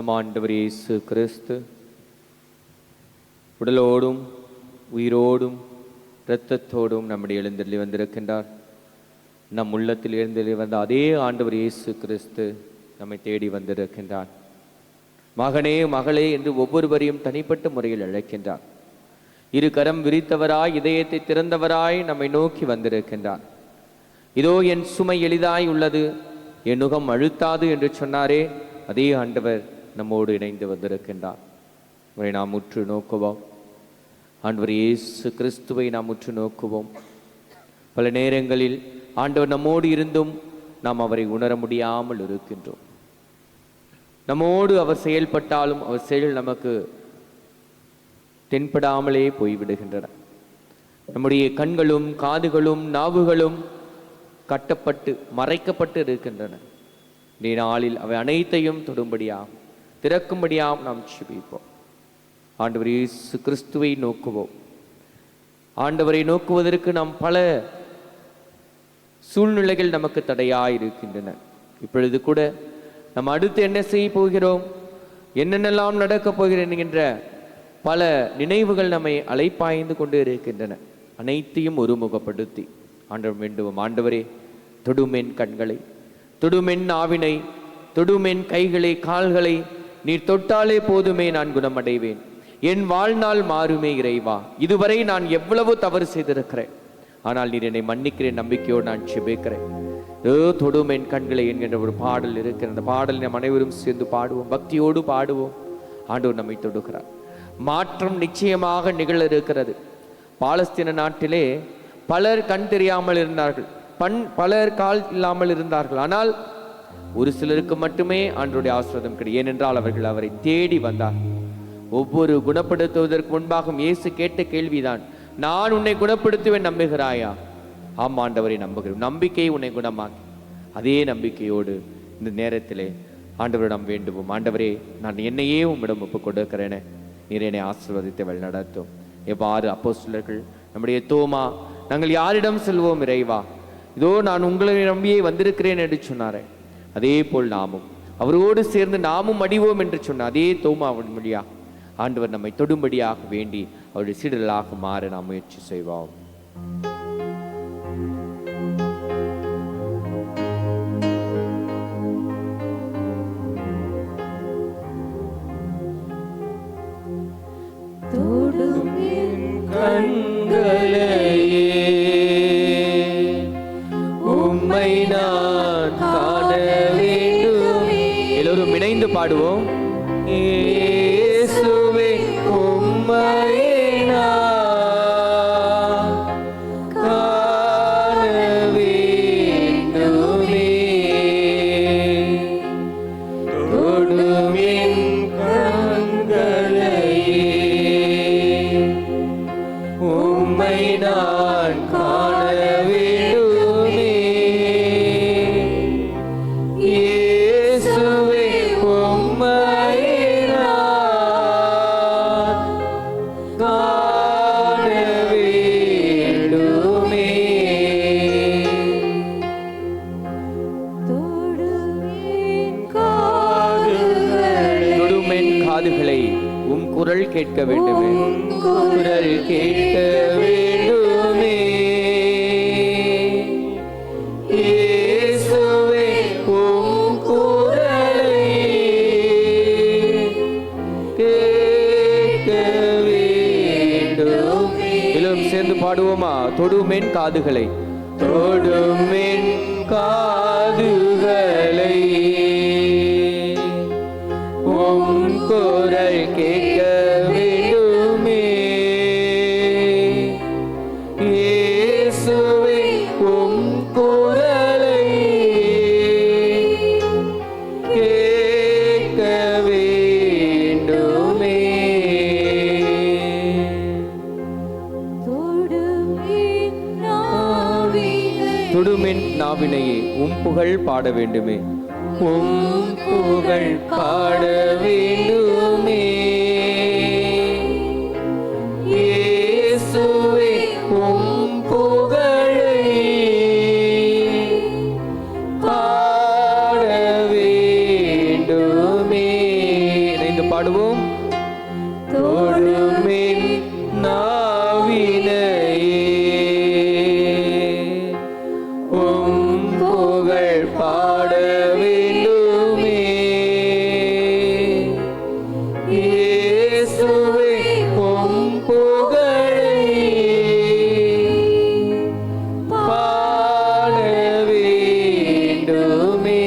நம் ஆண்டவர் இயேசு கிறிஸ்து உடலோடும் உயிரோடும் இரத்தத்தோடும் நம்முடைய எழுந்தருளி வந்திருக்கின்றார். நம் உள்ளத்தில் எழுந்தருளி வந்த அதே ஆண்டவர் இயேசு கிறிஸ்து நம்மை தேடி வந்திருக்கின்றார். மகனே மகளே என்று ஒவ்வொருவரையும் தனிப்பட்ட முறையில் அழைக்கின்றார். இரு கரம் விரித்தவராய் இதயத்தை திறந்தவராய் நம்மை நோக்கி வந்திருக்கின்றார். இதோ என் சுமை எளிதாய் உள்ளது, என் நுகம் அழுத்தாது என்று சொன்னாரே, அதே ஆண்டவர் நம்மோடு இணைந்து வந்திருக்கின்றார். அவரை நாம் உற்று நோக்குவோம். ஆண்டவர் இயேசு கிறிஸ்துவை நாம் உற்று நோக்குவோம். பல நேரங்களில் ஆண்டவர் நம்மோடு இருந்தும் நாம் அவரை உணர முடியாமல் இருக்கின்றோம். நம்மோடு அவர் செயல்பட்டாலும் அவர் செயல் நமக்கு தென்படாமலே போய்விடுகின்றன. நம்முடைய கண்களும் காதுகளும் நாவுகளும் கட்டப்பட்டு மறைக்கப்பட்டு இருக்கின்றன. இந்த நாளில் அவை அனைத்தையும் தொடும்படியாம் திறக்கும்படியாம் நாம் செபிப்போம். ஆண்டவர் இயேசு கிறிஸ்துவை நோக்குவோம். ஆண்டவரை நோக்குவதற்கு நாம் பல சூழ்நிலைகள் நமக்கு தடையாயிருக்கின்றன. இப்பொழுது கூட நம்ம அடுத்து என்ன செய்ய போகிறோம், என்னென்னலாம் நடக்கப் போகிறேன் என்கின்ற பல நினைவுகள் நம்மை அலைப்பாய்ந்து கொண்டு இருக்கின்றன. அனைத்தையும் ஒருமுகப்படுத்தி ஆண்டவர் வேண்டுவோம். ஆண்டவரே, தொடுமென் கண்களை, தொடுமென் ஆவினை, தொடுமென் கைகளை கால்களை நீர் தொட்டாலே போதுமே நான் குணமடைவேன். என் வாழ்நாள் மாறுமே இறைவா. இதுவரை நான் எவ்வளவு தவறு செய்திருக்கிறேன், ஆனால் நீர் என்னை மன்னிக்கிறேன் நம்பிக்கையோடு நான் செபிக்கிறேன். தொடும் என் கண்களை என்கின்ற ஒரு பாடல் இருக்கிற அந்த பாடல் நாம் அனைவரும் சேர்ந்து பாடுவோம், பக்தியோடு பாடுவோம். ஆண்டவர் நம்மை தொடுகிறார். மாற்றம் நிச்சயமாக நிகழ இருக்கிறது. பாலஸ்தீன நாட்டிலே பலர் கண் தெரியாமல் இருந்தார்கள், பலர் கால் இல்லாமல் இருந்தார்கள். ஆனால் ஒரு சிலருக்கு மட்டுமே ஆண்டவருடைய ஆசீர்வாதம் கிடையாது. ஏனென்றால் அவர்கள் அவரை தேடி வந்தார். ஒவ்வொரு குணப்படுத்துவதற்கு முன்பாக இயேசு கேட்ட கேள்விதான், நான் உன்னை குணப்படுத்துவேன் நம்புகிறாயா? ஆம் ஆண்டவரை நம்புகிறேன். நம்பிக்கை உன்னை குணமாக்கி. அதே நம்பிக்கையோடு இந்த நேரத்திலே ஆண்டவரிடம் வேண்டுவோம். ஆண்டவரே, நான் என்னையே உம்மிடம் ஒப்புக் கொடுக்கிறேனே, நீர் என்னை ஆசீர்வதித்து வழிநடத்தும். எவ்வாறு அப்போஸ்தலர்கள் நம்முடைய தோமா, நாங்கள் யாரிடம் செல்வோம் இறைவா, இதோ நான் உங்களை நம்பியே வந்திருக்கிறேன் என்று சொன்னாரே, அதே போல் நாமும் அவரோடு சேர்ந்து நாமும் அடிவோம் என்று சொன்ன அதே தோமா அவன் மொழியா ஆண்டவர் நம்மை தொடும்படியாக வேண்டி அவருடைய சீடர்களாக மாற நாம் முயற்சி செய்வோம். உம்மை நான் காண வேண்டுமே. எல்லோரும் இணைந்து பாடுவோம். இயேசுவே, உம்மை நான் காண வேண்டுமே. தொடும் என் கண்களையே, உம்மை நான் காண வேண்டுமே. இயேசுவே, உம்மை நான் காண வேண்டுமே. தொடுமென் காதுகளை உம் குரல் கேட்க வேண்டுமே. குரல் கேட்க வேண்டுமே. இயேசுவே, உம் குரலை கேட்க வேண்டுமே. எல்லோரும் சேர்ந்து பாடுவோமா? தொடுமென் காதுகளை, தொடுமென் காதுகளை, உம் குரல் கேட்க வேண்டுமே. இயேசுவே, உம் குரலை கேட்க வேண்டுமே. தொடுமென் நாவினையே, உம் புகழ் பாட வேண்டுமே. உம் புகழ் பாட வேண்டுமே. இயேசுவே, உம் புகழை பாட வேண்டுமே. இணைந்து பாடுவோம். தொடுமென் நாவினையே உம் புகழ் பாட வேண்டுமே. இயேசுவே உம் புகழை பாட வேண்டுமே.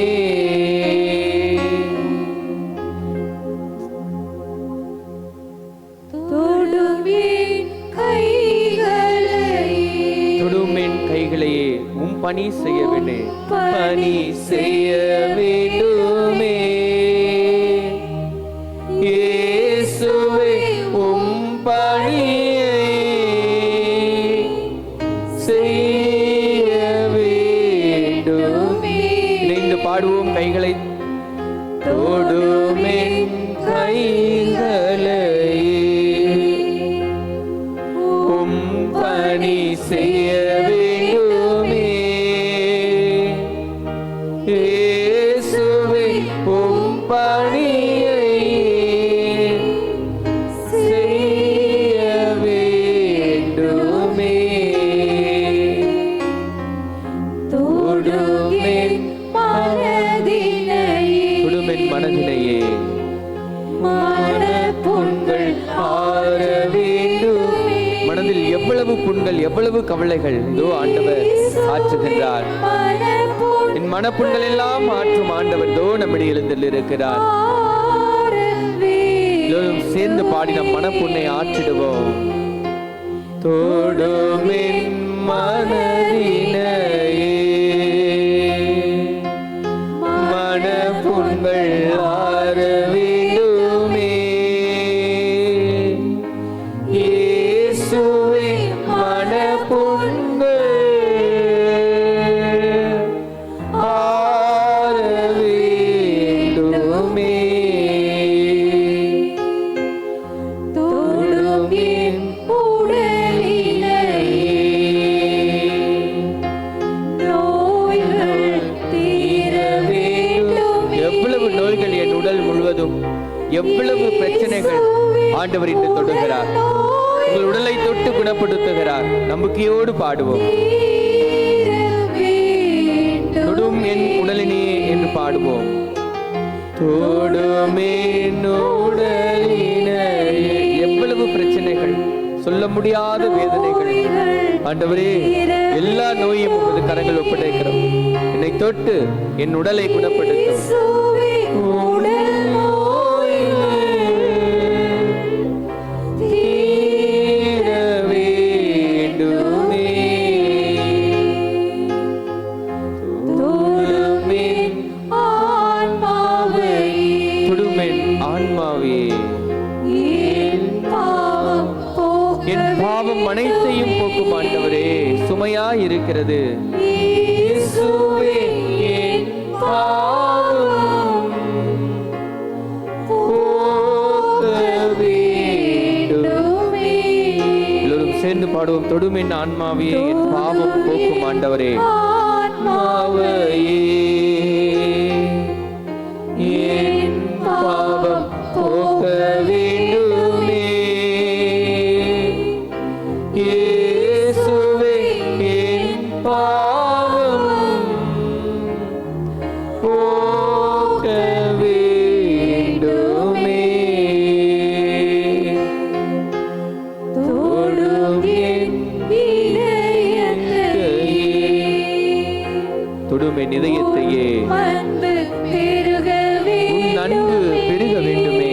தொடுமென் கைகளையே உம் பணி செய்ய வேண்டே பணி செய்ய வேண்டுமே. இயேசுவே உம் பணியை செய்ய வேண்டுமே. இணைந்து பாடுவோம் கைகளை. தொடுமென் கைகளை உம் பணி செய்ய வேண்டுமே. இயேசுவே உம் பணியை செய்ய வேண்டுமே. தொடுமென் மனதினையே மனப்புண்கள் ஆற வேண்டுமே. மனதில் எவ்வளவு புண்கள், எவ்வளவு கவலைகள் இதோ ஆண்டவர் ஆற்றுகின்றார். என் மனப்புண்கள் எல்லாம் ஆற்றும் ஆண்டவர் இதோ நம்மிடையே எழுந்தில் இருக்கிறார். எல்லோரும் சேர்ந்து பாடி நம் மனப்புண்ணை ஆற்றிடுவோம். தொடுமென் மனதினையே மனப்புண்கள் ஆற வேண்டுமே. இயேசுவே மனப்புண்கள் ஆற வேண்டுமே. தொடுமென் எவ்வளவு நோய்கள் என் உடல் முழுவதும், எவ்வளவு பிரச்சனைகள் ஆண்டவர் இன்று தொடுகிறார். உங்கள் உடலை தொட்டு குணப்படுத்துகிறார். நம்பிக்கையோடு பாடுவோம். தொடும் என் உடலினே என்று பாடுவோம். தொடும் என் உடலினையே. எவ்வளவு பிரச்சனைகள், சொல்ல முடியாத வேதனைகள் ஆண்டவரே, எல்லா நோயும் உமது கரங்கள் ஒப்படைக்கிறோம். என்னை தொட்டு என் உடலை குணப்படுத்தும். தீர வேண்டுமே. தொடுமென் ஆன்மாவே என் பாவம் அனைத்தையும் போக்கும் ஆண்டவரே. சுமையாய் இருக்கிறது இயேசுவே என் பாவம் போக்க வேண்டுமே. எல்லோரும் சேர்ந்து பாடுவோம். தொடுமென் ஆன்மாவே என் பாவம் போக்கும் ஆண்டவரே. ஆன்மாவையே என் பாவம் போக்க வேண்டுமே. இயேசுவே என் பாவம் போக்க வேண்டுமே. தொடுமென் இதயத்தையே உன் அன்பு பெருக வேண்டுமே.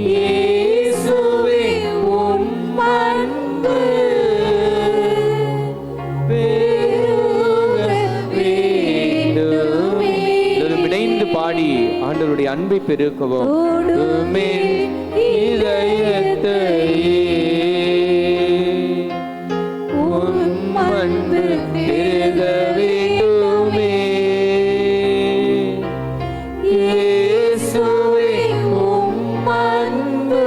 இயேசுவே உன் அன்பு பெருக வேண்டுமே. எல்லோரும் இணைந்து பாடி ஆண்டவருடைய அன்பை பெருக்குவோம். தொடுமென் இதயத்தையே உன் அன்பு பெருக வேண்டுமே. இயேசுவே உம் அன்பு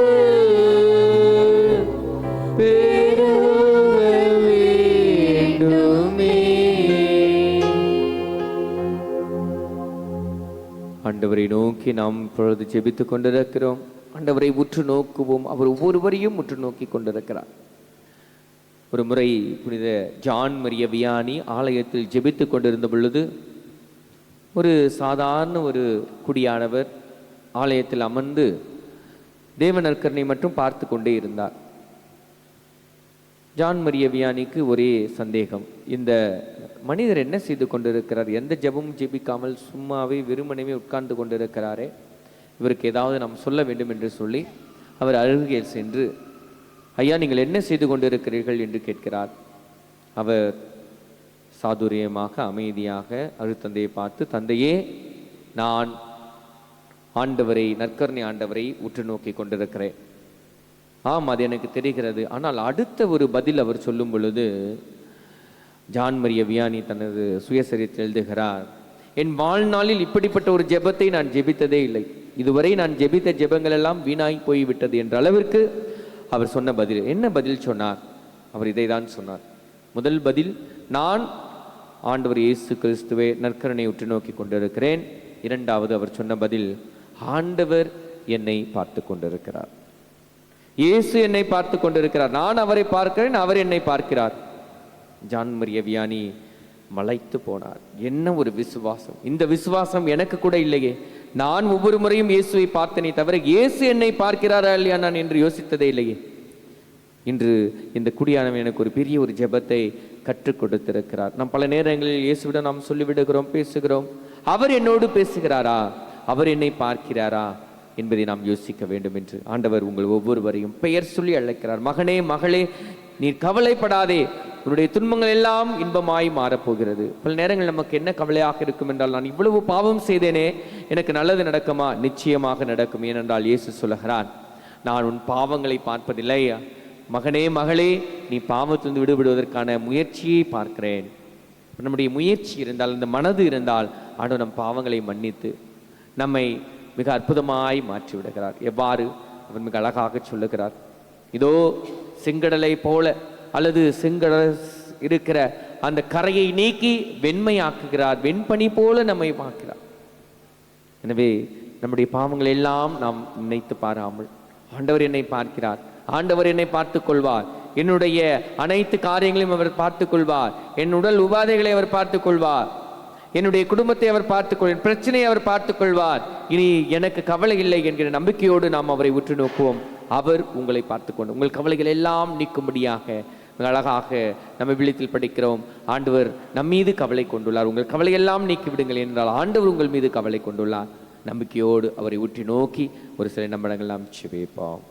பெருக வேண்டுமே. ஆண்டவரை நோக்கி நோக்கி நாம் இப்பொழுது ஜெபித்து கொண்டிருக்கிறோம். ஆண்டவரை உற்று நோக்குவோம். அவர் ஒவ்வொருவரையும் உற்று நோக்கி கொண்டிருக்கிறார். ஒரு முறை புனித ஜான் மரிய வியானி ஆலயத்தில் ஜெபித்து கொண்டிருந்த பொழுது ஒரு சாதாரண ஒரு குடியானவர் ஆலயத்தில் அமர்ந்து தேவ நற்கருணை மட்டும் பார்த்து கொண்டே இருந்தார். ஜான் மரிய வியானிக்கு ஒரே சந்தேகம், இந்த மனிதர் என்ன செய்து கொண்டிருக்கிறார்? எந்த ஜெபமும் ஜெபிக்காமல் சும்மாவே வெறுமனவே உட்கார்ந்து கொண்டிருக்கிறாரே, இவருக்கு ஏதாவது நாம் சொல்ல வேண்டும் என்று சொல்லி அவர் அருகே சென்று, ஐயா நீங்கள் என்ன செய்து கொண்டிருக்கிறீர்கள் என்று கேட்கிறார். அவர் சாதுரியமாக அமைதியாக அருட்தந்தையை பார்த்து, தந்தையே நான் ஆண்டவரை, நற்கருணை ஆண்டவரை உற்று நோக்கி கொண்டிருக்கிறேன். ஆம், அது எனக்கு தெரிகிறது. ஆனால் அடுத்த ஒரு பதில் அவர் சொல்லும் பொழுது ஜான் மரிய வியானி தனது சுயசரித்தில் எழுதுகிறார், என் வாழ்நாளில் இப்படிப்பட்ட ஒரு ஜெபத்தை நான் ஜெபித்ததே இல்லை. இதுவரை நான் ஜெபித்த ஜெபங்கள் எல்லாம் வீணாய் போய்விட்டது என்ற அளவிற்கு அவர் சொன்ன பதில். என்ன பதில் சொன்னார்? அவர் இதை தான் சொன்னார். முதல் பதில், நான் ஆண்டவர் இயேசு கிறிஸ்துவை நற்கருணை உற்று நோக்கி கொண்டிருக்கிறேன். இரண்டாவது அவர் சொன்ன பதில், ஆண்டவர் என்னை பார்த்து கொண்டிருக்கிறார், இயேசு என்னை பார்த்து கொண்டிருக்கிறார், நான் அவரை பார்க்கிறேன், அவர் என்னை பார்க்கிறார். ஜான் மரிய வியானி மலைத்து போனார். என்ன ஒரு விசுவாசம்! இந்த விசுவாசம் எனக்கு கூட இல்லையே. நான் ஒவ்வொரு முறையும் இயேசுவை பார்த்தனே தவிர இயேசு என்னை பார்க்கிறாரா இல்லையா நான் என்று யோசித்ததே இல்லையே. இன்று இந்த குடியானவன் எனக்கு ஒரு பெரிய ஒரு ஜெபத்தை கற்றுக் கொடுத்திருக்கிறார். நாம் பல நேரங்களில் இயேசுவிடம் நாம் சொல்லிவிடுகிறோம், பேசுகிறோம். அவர் என்னோடு பேசுகிறாரா, அவர் என்னை பார்க்கிறாரா என்பதை நாம் யோசிக்க வேண்டும் என்று ஆண்டவர் உங்கள் ஒவ்வொருவரையும் பெயர் சொல்லி அழைக்கிறார். மகனே, மகளே, நீர் கவலைப்படாதே, உன்னுடைய துன்பங்கள் எல்லாம் இன்பமாய் மாறப்போகிறது. பல நேரங்கள் நமக்கு என்ன கவலையாக இருக்கும் என்றால், நான் இவ்வளவு பாவம் செய்தேனே, எனக்கு நல்லது நடக்குமா? நிச்சயமாக நடக்கும். ஏனென்றால் இயேசு சொல்லுகிறார், நான் உன் பாவங்களை பார்ப்பதில்லை. மகனே, மகளே, நீ பாவத்திலிருந்து விடுபடுவதற்கான முயற்சியை பார்க்கிறேன். நம்முடைய முயற்சி இருந்தால், இந்த மனது இருந்தால், ஆண்டவர் நம் பாவங்களை மன்னித்து நம்மை மிக அற்புதமாய் மாற்றி விடுகிறார். எவ்வாறு? அவர் மிக அழகாக சொல்லுகிறார், இதோ செங்கடலை போல அல்லது செங்கடல் இருக்கிற அந்த கரையை நீக்கி வெண்மையாக்குகிறார், வெண்பனி போல நம்மை பார்க்கிறார். எனவே நம்முடைய பாவங்களை எல்லாம் நாம் நினைத்து பாராமல், ஆண்டவர் என்னை பார்க்கிறார், ஆண்டவர் என்னை பார்த்துக் கொள்வார், என்னுடைய அனைத்து காரியங்களையும் அவர் பார்த்துக் கொள்வார், என் உடல் உபாதைகளை அவர் பார்த்துக் கொள்வார், என்னுடைய குடும்பத்தை அவர் பார்த்துக்கொள்வார், பிரச்சனையை அவர் பார்த்துக் கொள்வார், இனி எனக்கு கவலை இல்லை என்கிற நம்பிக்கையோடு நாம் அவரை உற்று நோக்குவோம். அவர் உங்களை பார்த்துக்கொண்டு உங்கள் கவலைகள் எல்லாம் நீக்கும்படியாக அழகாக நம்ம விழித்தில் படிக்கிறோம். ஆண்டவர் நம் மீது கவலை கொண்டுள்ளார், உங்கள் கவலையெல்லாம் நீக்கிவிடுங்கள் என்றால் ஆண்டவர் உங்கள் மீது கவலை கொண்டுள்ளார். நம்பிக்கையோடு அவரை உற்று நோக்கி ஒரு சில நிமிடங்கள் நாம் ஜெபிப்போம்.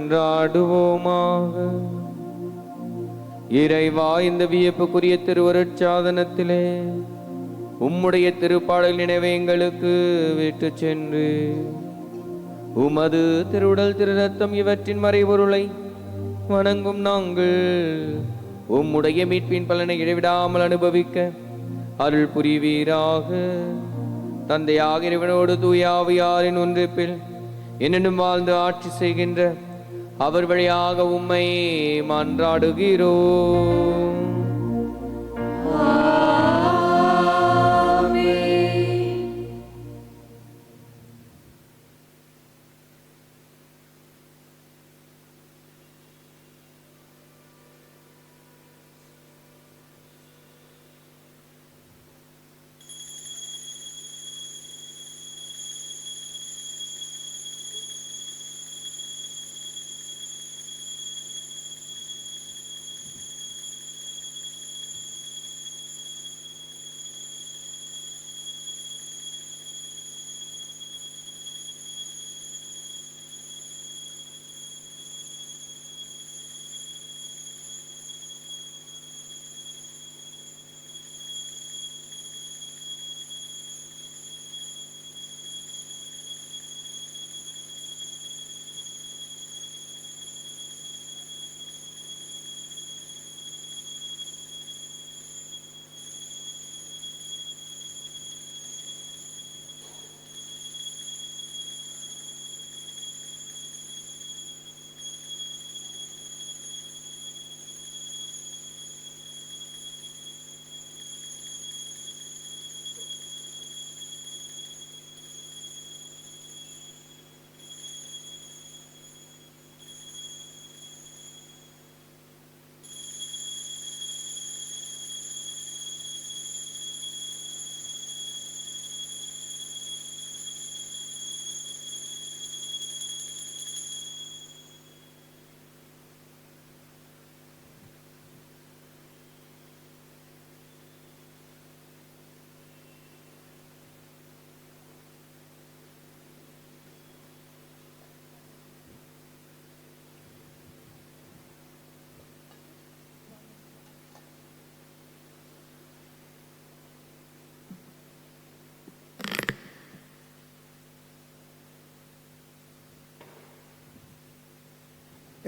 மன்றாடுவோமாக. இறைவா, இந்த வியப்புக்குரிய திருவருட்சாதனத்திலே உம்முடைய திருப்பாடல் நினைவை எங்களுக்கு விட்டு சென்று உமது திருவுடல் திரு ரத்தம் இவற்றின் மறைபொருளை வணங்கும் நாங்கள் உம்முடைய மீட்பின் பலனை இடைவிடாமல் அனுபவிக்க அருள் புரிவீராக. தந்தையாக இறைவனோடு தூய ஆவியாரின் ஒன்றிப்பில் என்னென்னும் வாழ்ந்து ஆட்சி செய்கின்ற அவர் வழியாக உம்மை மன்றாடுகிறோம்.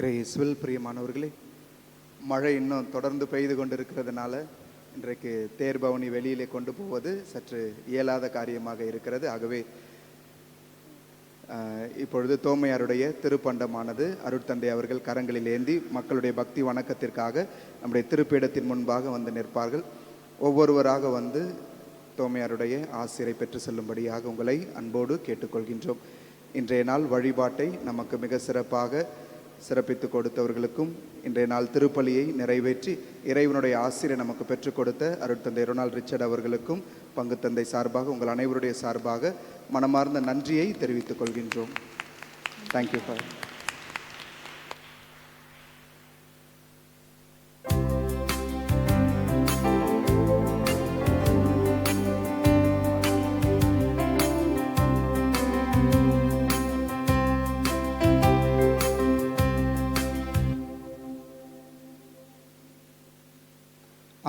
இயேசுவில் பிரியமானவர்களே, மழை இன்னும் தொடர்ந்து பெய்து கொண்டிருக்கிறதுனால இன்றைக்கு தேர்பவனி வெளியிலே கொண்டு போவது சற்று இயலாத காரியமாக இருக்கிறது. ஆகவே இப்பொழுது தோமையாருடைய திருப்பண்டமானது அருட்தந்தை அவர்கள் கரங்களில் ஏந்தி மக்களுடைய பக்தி வணக்கத்திற்காக நம்முடைய திருப்பீடத்தின் முன்பாக வந்து நிற்பார்கள். ஒவ்வொருவராக வந்து தோமையாருடைய ஆசிரை பெற்று செல்லும்படியாக உங்களை அன்போடு கேட்டுக்கொள்கின்றோம். இன்றைய நாள் வழிபாட்டை நமக்கு மிக சிறப்பாக சிறப்பித்து கொடுத்தவர்களுக்கும், இன்றைய நாள் திருப்பலியை நிறைவேற்றி இறைவனுடைய ஆசிரை நமக்கு பெற்றுக் கொடுத்த அருட்தந்தை ரொனால்ட் ரிச்சர்ட் அவர்களுக்கும் பங்கு தந்தை சார்பாக உங்கள் அனைவருடைய சார்பாக மனமார்ந்த நன்றியை தெரிவித்துக் கொள்கின்றோம். Thank you for.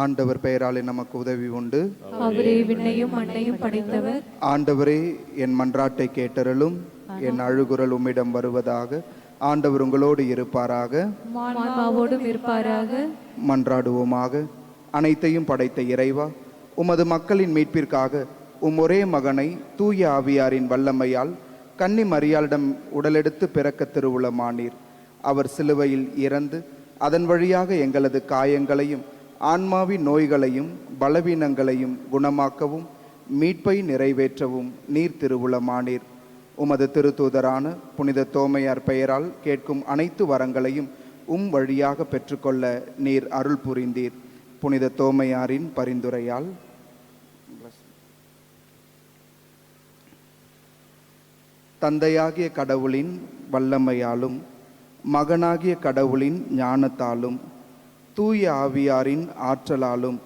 ஆண்டவர் பெயராலே நமக்கு உதவி உண்டு. அவரே விண்ணையும் மண்ணையும் படைத்தவர். ஆண்டவரே, என் மன்றாட்டை கேட்டருளும். என் அழுகுரல் உம்மிடம் வருவதாக. ஆண்டவர் உங்களோடு இருப்பாராக, ஆன்மாவோடும் இருப்பாராக. மன்றாடுவோமாக. அனைத்தையும் படைத்த இறைவா, உமது மக்களின் மீட்பிற்காக ஒரே மகனை தூய ஆவியாரின் வல்லமையால் கன்னி மரியாளிடம் உடலெடுத்து பிறக்க திருவுளமானீர். அவர் சிலுவையில் இறந்து அதன் வழியாக எங்களது காயங்களையும் ஆன்மாவின் நோய்களையும் பலவீனங்களையும் குணமாக்கவும் மீட்பை நிறைவேற்றவும் நீர் திருவுளமானீர். உமது திருத்தூதரான புனித தோமையார் பெயரால் கேட்கும் அனைத்து வரங்களையும் வழியாக பெற்றுக்கொள்ள நீர் அருள் புரிந்தீர். புனித தோமையாரின் பரிந்துரையால் தந்தையாகிய கடவுளின் வல்லமையாலும் மகனாகிய கடவுளின் ஞானத்தாலும் தூய ஆவியாரின் ஆற்றலாலும்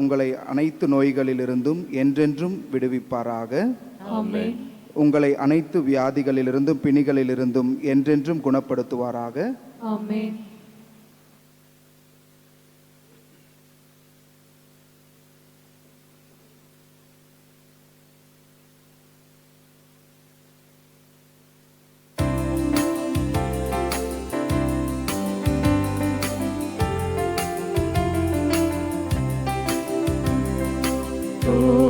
உங்களை அனைத்து நோய்களிலிருந்தும் என்றென்றும் விடுவிப்பாராக. உங்களை அனைத்து வியாதிகளிலிருந்தும் பிணிகளிலிருந்தும் என்றென்றும் குணப்படுத்துவாராக. ஆமென். ஓ